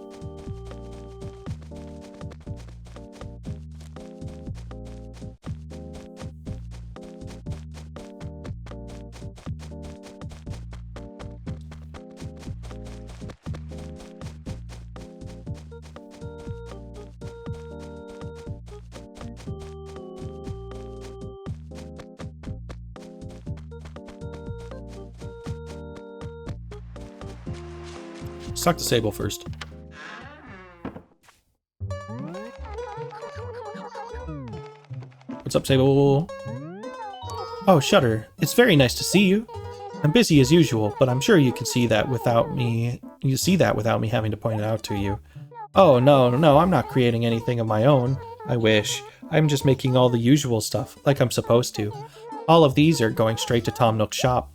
Let's talk to Sable first. What's up, Sable? Oh, Shutter. It's very nice to see you. I'm busy as usual, but I'm sure you can see that without me. You see that without me having to point it out to you. Oh, no, I'm not creating anything of my own. I wish. I'm just making all the usual stuff, like I'm supposed to. All of these are going straight to Tom Nook's shop.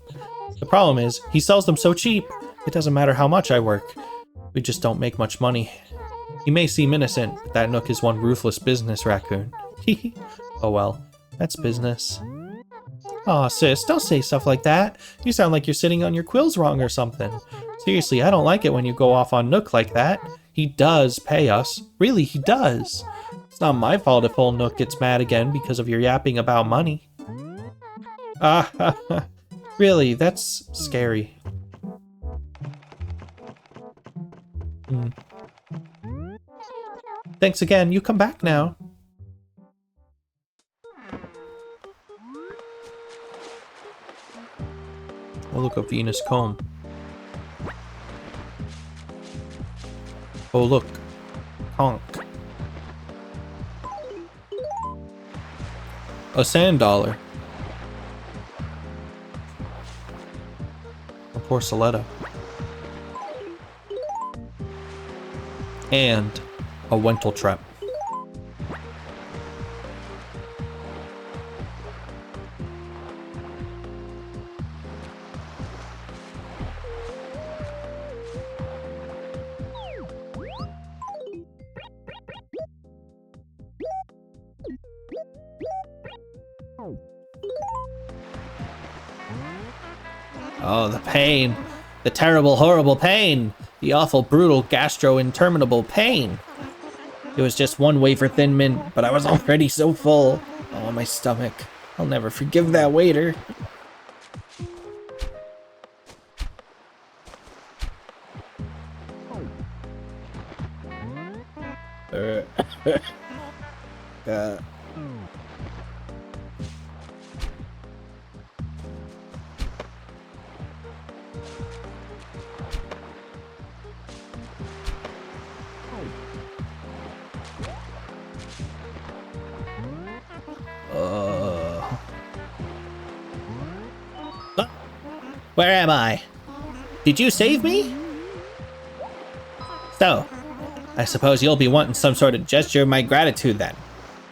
The problem is, he sells them so cheap. It doesn't matter how much I work. We just don't make much money. He may seem innocent, but that Nook is one ruthless business raccoon. Oh well, that's business. Aw, sis, don't say stuff like that. You sound like you're sitting on your quills wrong or something. Seriously, I don't like it when you go off on Nook like that. He does pay us. Really, he does. It's not my fault if old Nook gets mad again because of your yapping about money. Really, that's scary. Thanks again, you come back now. Oh, look, a Venus comb. Oh, look. Conch. A sand dollar. A porceletta. And a Wentel trap. Oh, the pain. The terrible, horrible pain. The awful, brutal, gastro-interminable pain. It was just one wafer Thin Mint, but I was already so full. Oh, my stomach. I'll never forgive that waiter. Where am I? Did you save me? So, I suppose you'll be wanting some sort of gesture of my gratitude then.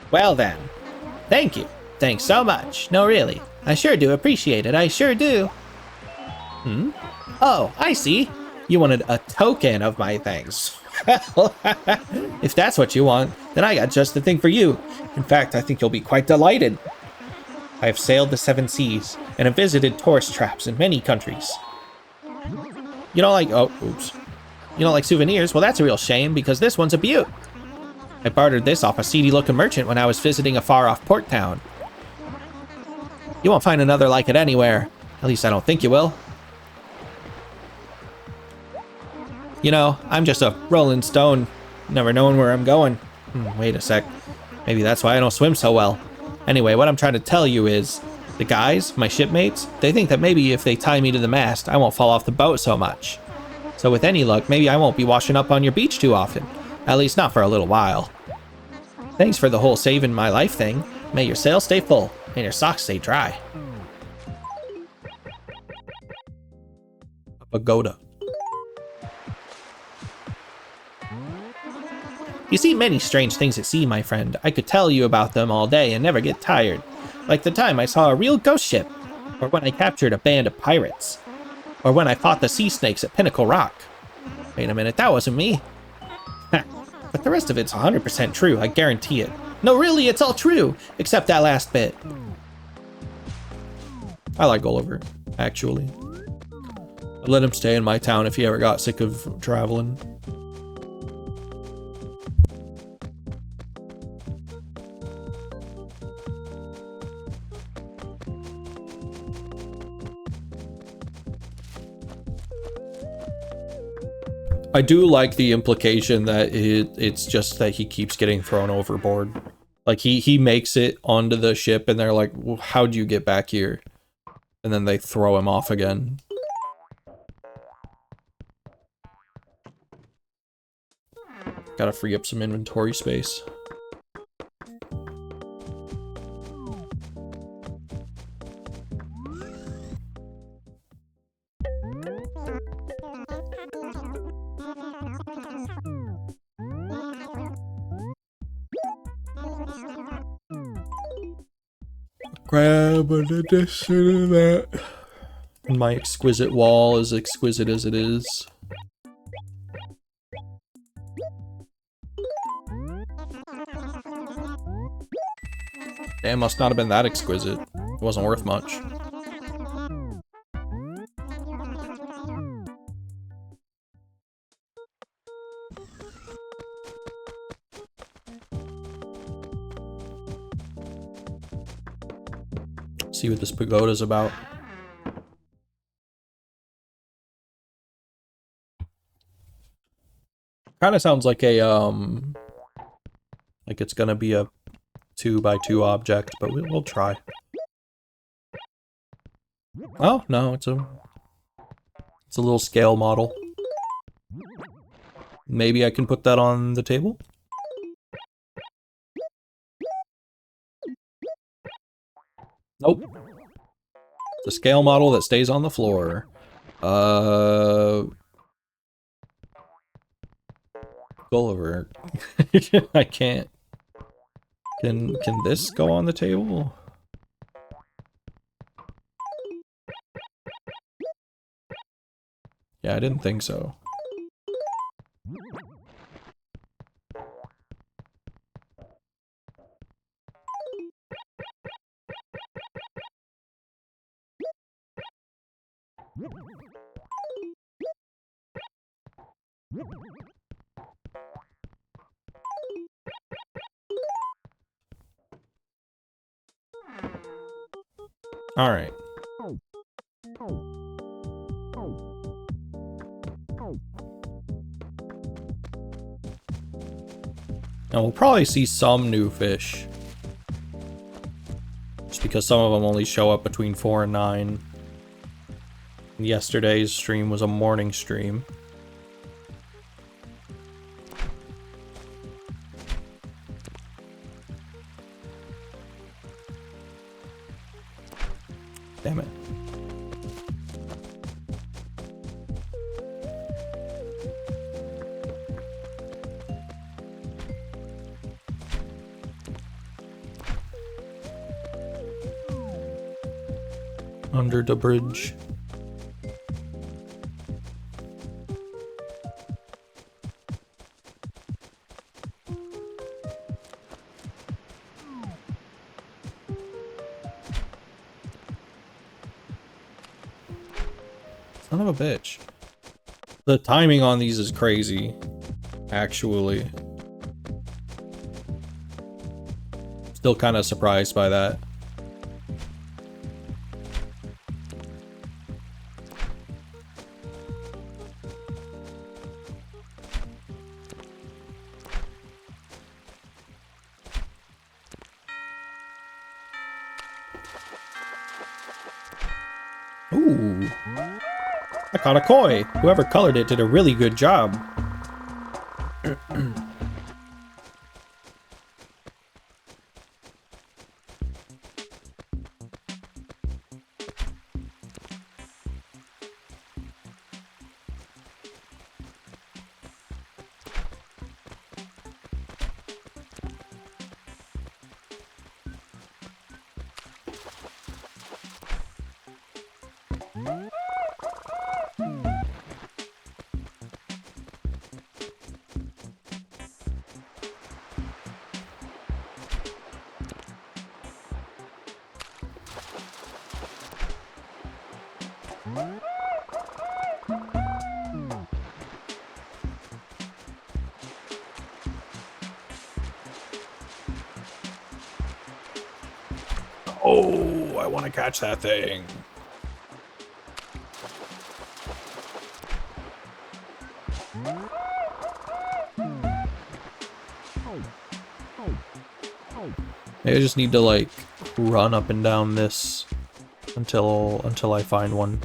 Well then, thank you. Thanks so much. No, really. I sure do appreciate it. I sure do. Oh, I see. You wanted a token of my thanks. Well, if that's what you want, then I got just the thing for you. In fact, I think you'll be quite delighted. I have sailed the 7 seas and have visited tourist traps in many countries. You don't like... Oh, oops. You don't like souvenirs? Well, that's a real shame, because this one's a beaut. I bartered this off a seedy-looking merchant when I was visiting a far-off port town. You won't find another like it anywhere. At least I don't think you will. You know, I'm just a rolling stone, never knowing where I'm going. Wait a sec. Maybe that's why I don't swim so well. Anyway, what I'm trying to tell you is, the guys, my shipmates, they think that maybe if they tie me to the mast, I won't fall off the boat so much. So with any luck, maybe I won't be washing up on your beach too often. At least not for a little while. Thanks for the whole saving my life thing. May your sails stay full, and your socks stay dry. A pagoda. You see many strange things at sea, my friend. I could tell you about them all day and never get tired. Like the time I saw a real ghost ship, or when I captured a band of pirates, or when I fought the sea snakes at Pinnacle Rock. Wait a minute, that wasn't me. But the rest of it's 100% true, I guarantee it. No, really, it's all true, except that last bit. I like Gulliver, actually. I'd let him stay in my town if he ever got sick of traveling. I do like the implication that it's just that he keeps getting thrown overboard. Like, he makes it onto the ship and they're like, well, how'd you get back here? And then they throw him off again. Gotta free up some inventory space. Grab an addition of that. And my exquisite wall, as exquisite as it is. It must not have been that exquisite. It wasn't worth much. See what this pagoda's about. Kind of sounds like a, like it's gonna be a 2x2 object, but we'll try. Oh, no, it's a little scale model. Maybe I can put that on the table? Nope. It's a scale model that stays on the floor. Gulliver. I can't. Can this go on the table? Yeah, I didn't think so. All right. Now we'll probably see some new fish. Just because some of them only show up between 4 and 9. And yesterday's stream was a morning stream. Damn it. Under the bridge. Son of a bitch. The timing on these is crazy, actually. Still kind of surprised by that. Ooh. I caught a koi. Whoever colored it did a really good job. Oh, I want to catch that thing. Maybe I just need to like run up and down this until I find one.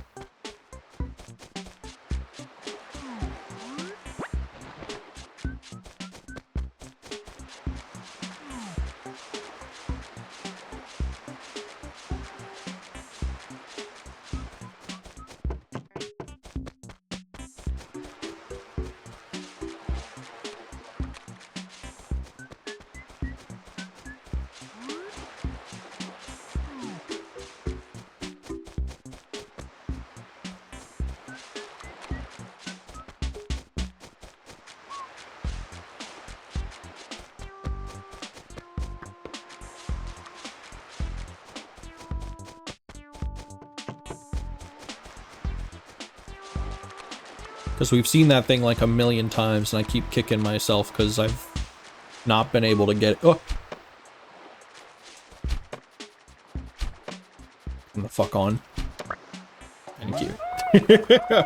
Because we've seen that thing like a million times, and I keep kicking myself because I've not been able to get it. Oh! Come the fuck on. Thank you.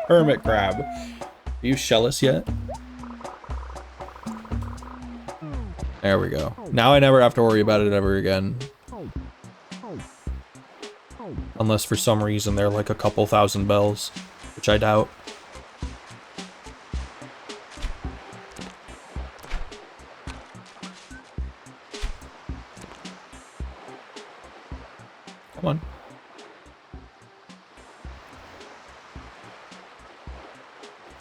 Hermit crab. Are you shellless yet? There we go. Now I never have to worry about it ever again. Unless for some reason they're like a couple thousand bells, which I doubt. Come on.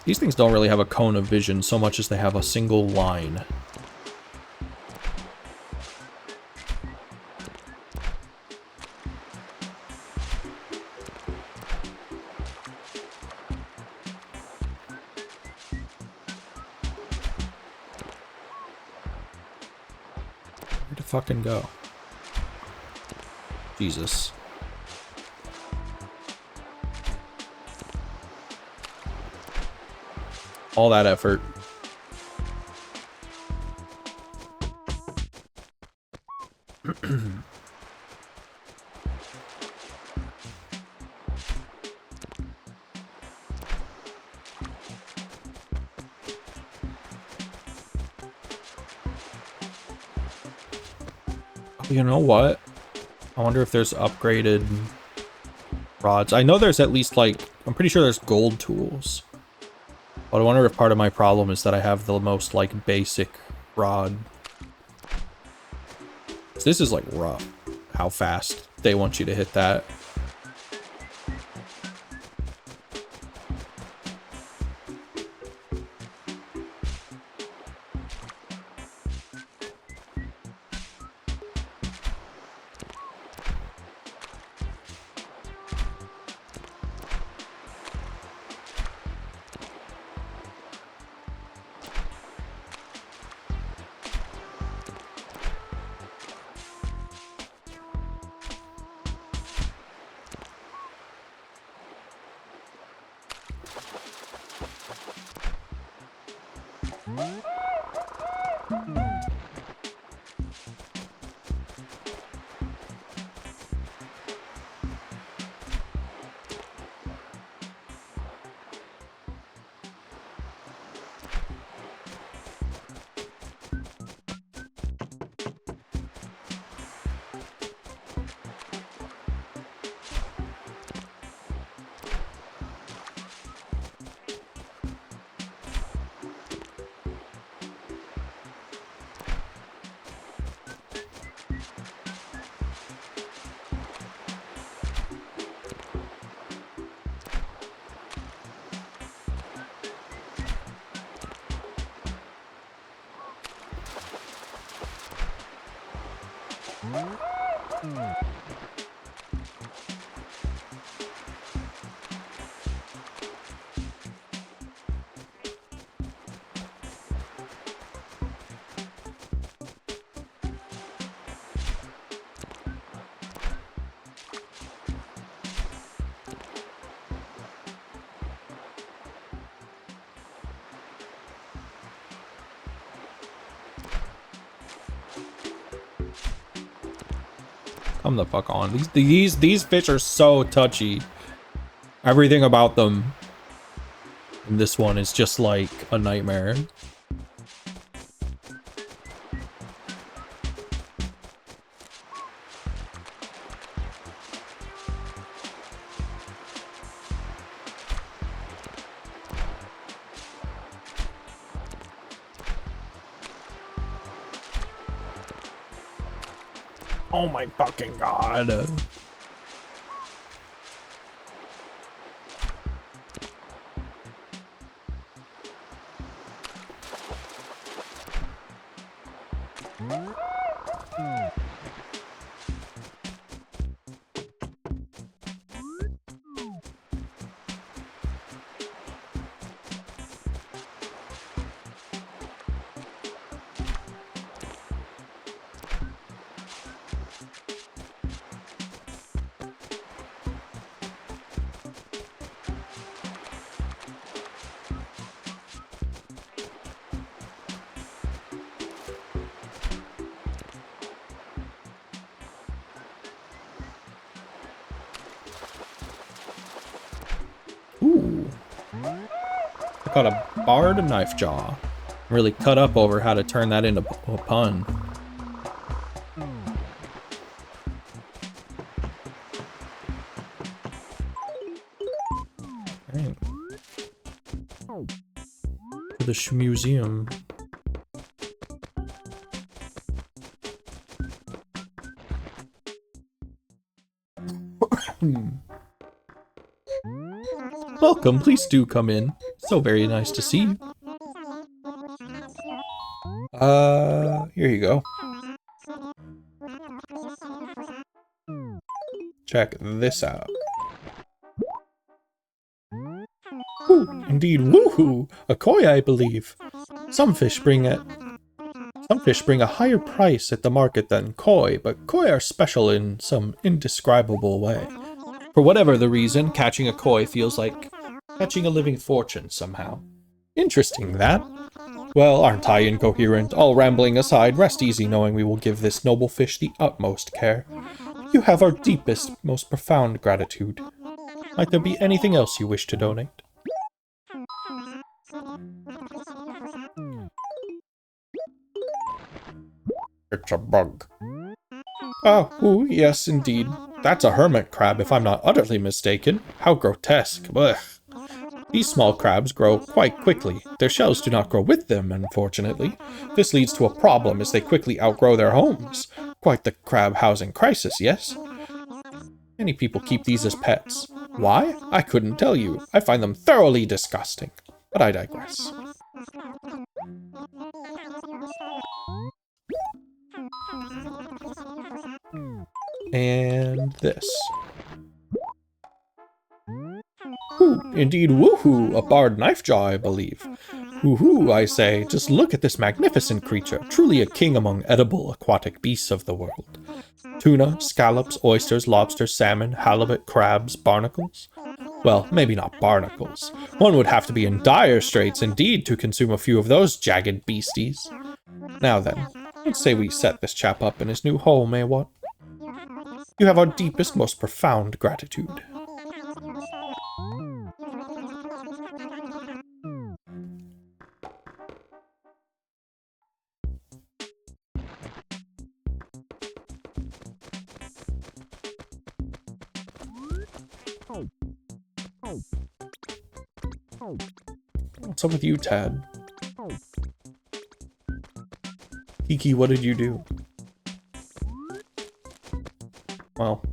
These things don't really have a cone of vision so much as they have a single line. Where to fucking go? Jesus. All that effort. You know what? I wonder if there's upgraded rods. I know there's at least like, I'm pretty sure there's gold tools. But I wonder if part of my problem is that I have the most like basic rod. This is like rough, how fast they want you to hit that. Come the fuck on. These fish are so touchy. Everything about them in this one is just like a nightmare. Oh my fucking god. caught a barred knife jaw. I'm really cut up over how to turn that into a pun. Right. To the museum. Welcome, please do come in. So very nice to see you. Here you go. Check this out. Ooh, indeed, woohoo! A koi, I believe. Some fish bring a higher price at the market than koi, but koi are special in some indescribable way. For whatever the reason, catching a koi feels like catching a living fortune somehow. Interesting, that. Well, aren't I incoherent? All rambling aside, rest easy knowing we will give this noble fish the utmost care. You have our deepest, most profound gratitude. Might there be anything else you wish to donate? It's a bug. Oh, ooh, yes, indeed. That's a hermit crab, if I'm not utterly mistaken. How grotesque. Ugh. These small crabs grow quite quickly. Their shells do not grow with them, unfortunately. This leads to a problem as they quickly outgrow their homes. Quite the crab housing crisis, yes? Many people keep these as pets. Why? I couldn't tell you. I find them thoroughly disgusting. But I digress. And this. Ooh, indeed, woohoo! A barred knife jaw, I believe. Woohoo, I say. Just look at this magnificent creature. Truly a king among edible aquatic beasts of the world. Tuna, scallops, oysters, lobsters, salmon, halibut, crabs, barnacles. Well, maybe not barnacles. One would have to be in dire straits indeed to consume a few of those jagged beasties. Now then, let's say we set this chap up in his new home, eh, what? You have our deepest, most profound gratitude. What's up with you, Tad? Kiki, what did you do? Well.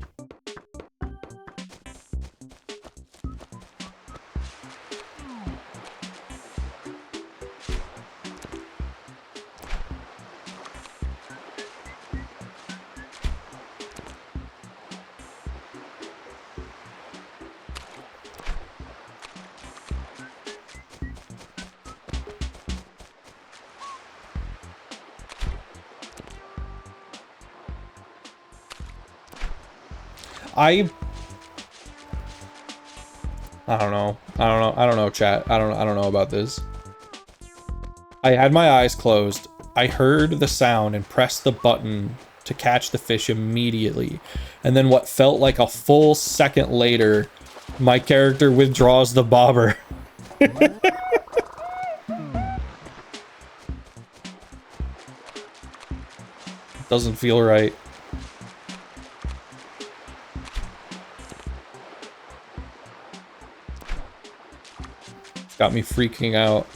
I don't know, chat. I don't know about this. I had my eyes closed. I heard the sound and pressed the button to catch the fish immediately. And then what felt like a full second later, my character withdraws the bobber. Doesn't feel right. Got me freaking out.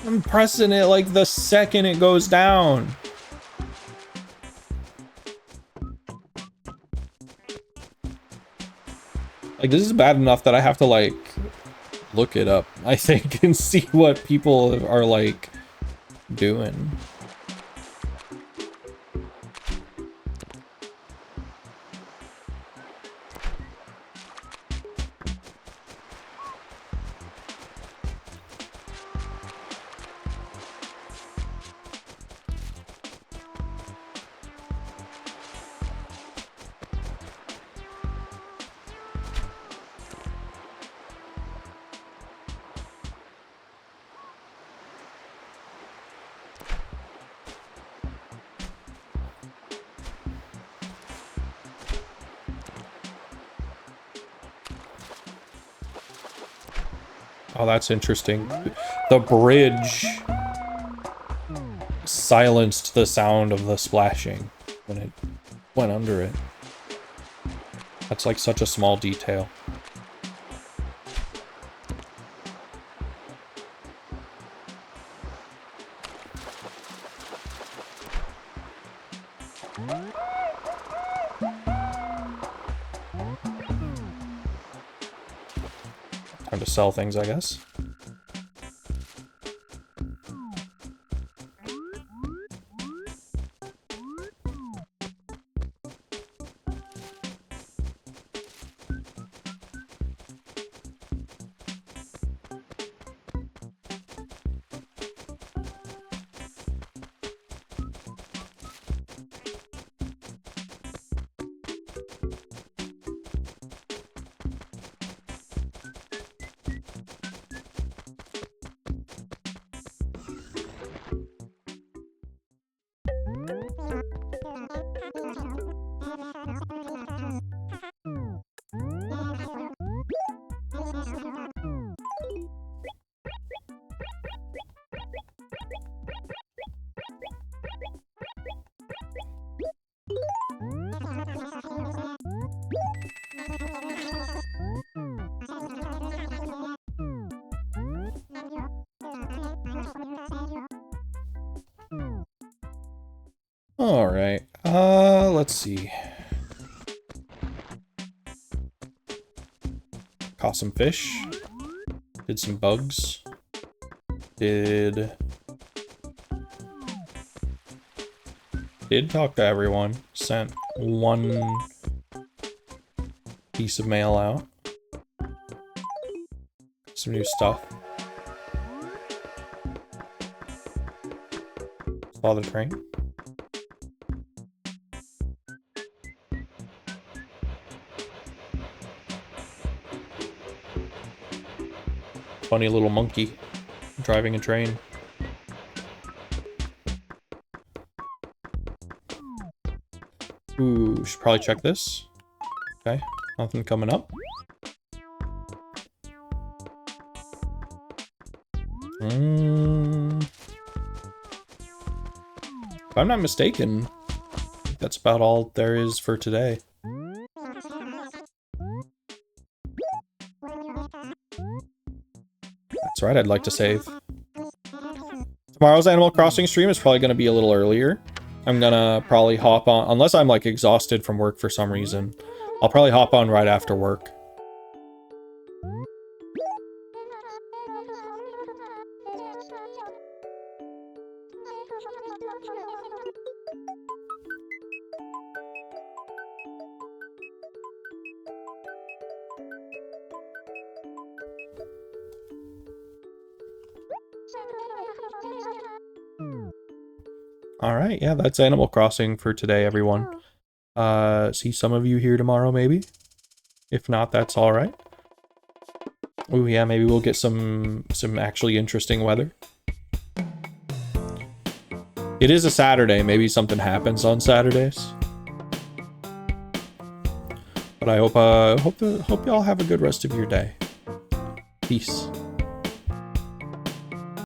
I'm pressing it like the second it goes down. Like, this is bad enough that I have to, like, look it up, I think, and see what people are, like, doing. Oh, that's interesting. The bridge silenced the sound of the splashing when it went under it. That's like such a small detail. Time to sell things, I guess. All right. Let's see. Caught some fish. Did some bugs. Did talk to everyone. Sent one piece of mail out. Some new stuff. Saw the train. Funny little monkey driving a train. Ooh, should probably check this. Okay, nothing coming up. If I'm not mistaken, I think that's about all there is for today. That's right, I'd like to save. Tomorrow's Animal Crossing stream is probably going to be a little earlier. I'm going to probably hop on, unless I'm like exhausted from work for some reason. I'll probably hop on right after work. Alright, yeah, that's Animal Crossing for today, everyone. See some of you here tomorrow, maybe? If not, that's alright. Ooh, yeah, maybe we'll get some actually interesting weather. It is a Saturday, maybe something happens on Saturdays. But I hope y'all have a good rest of your day. Peace.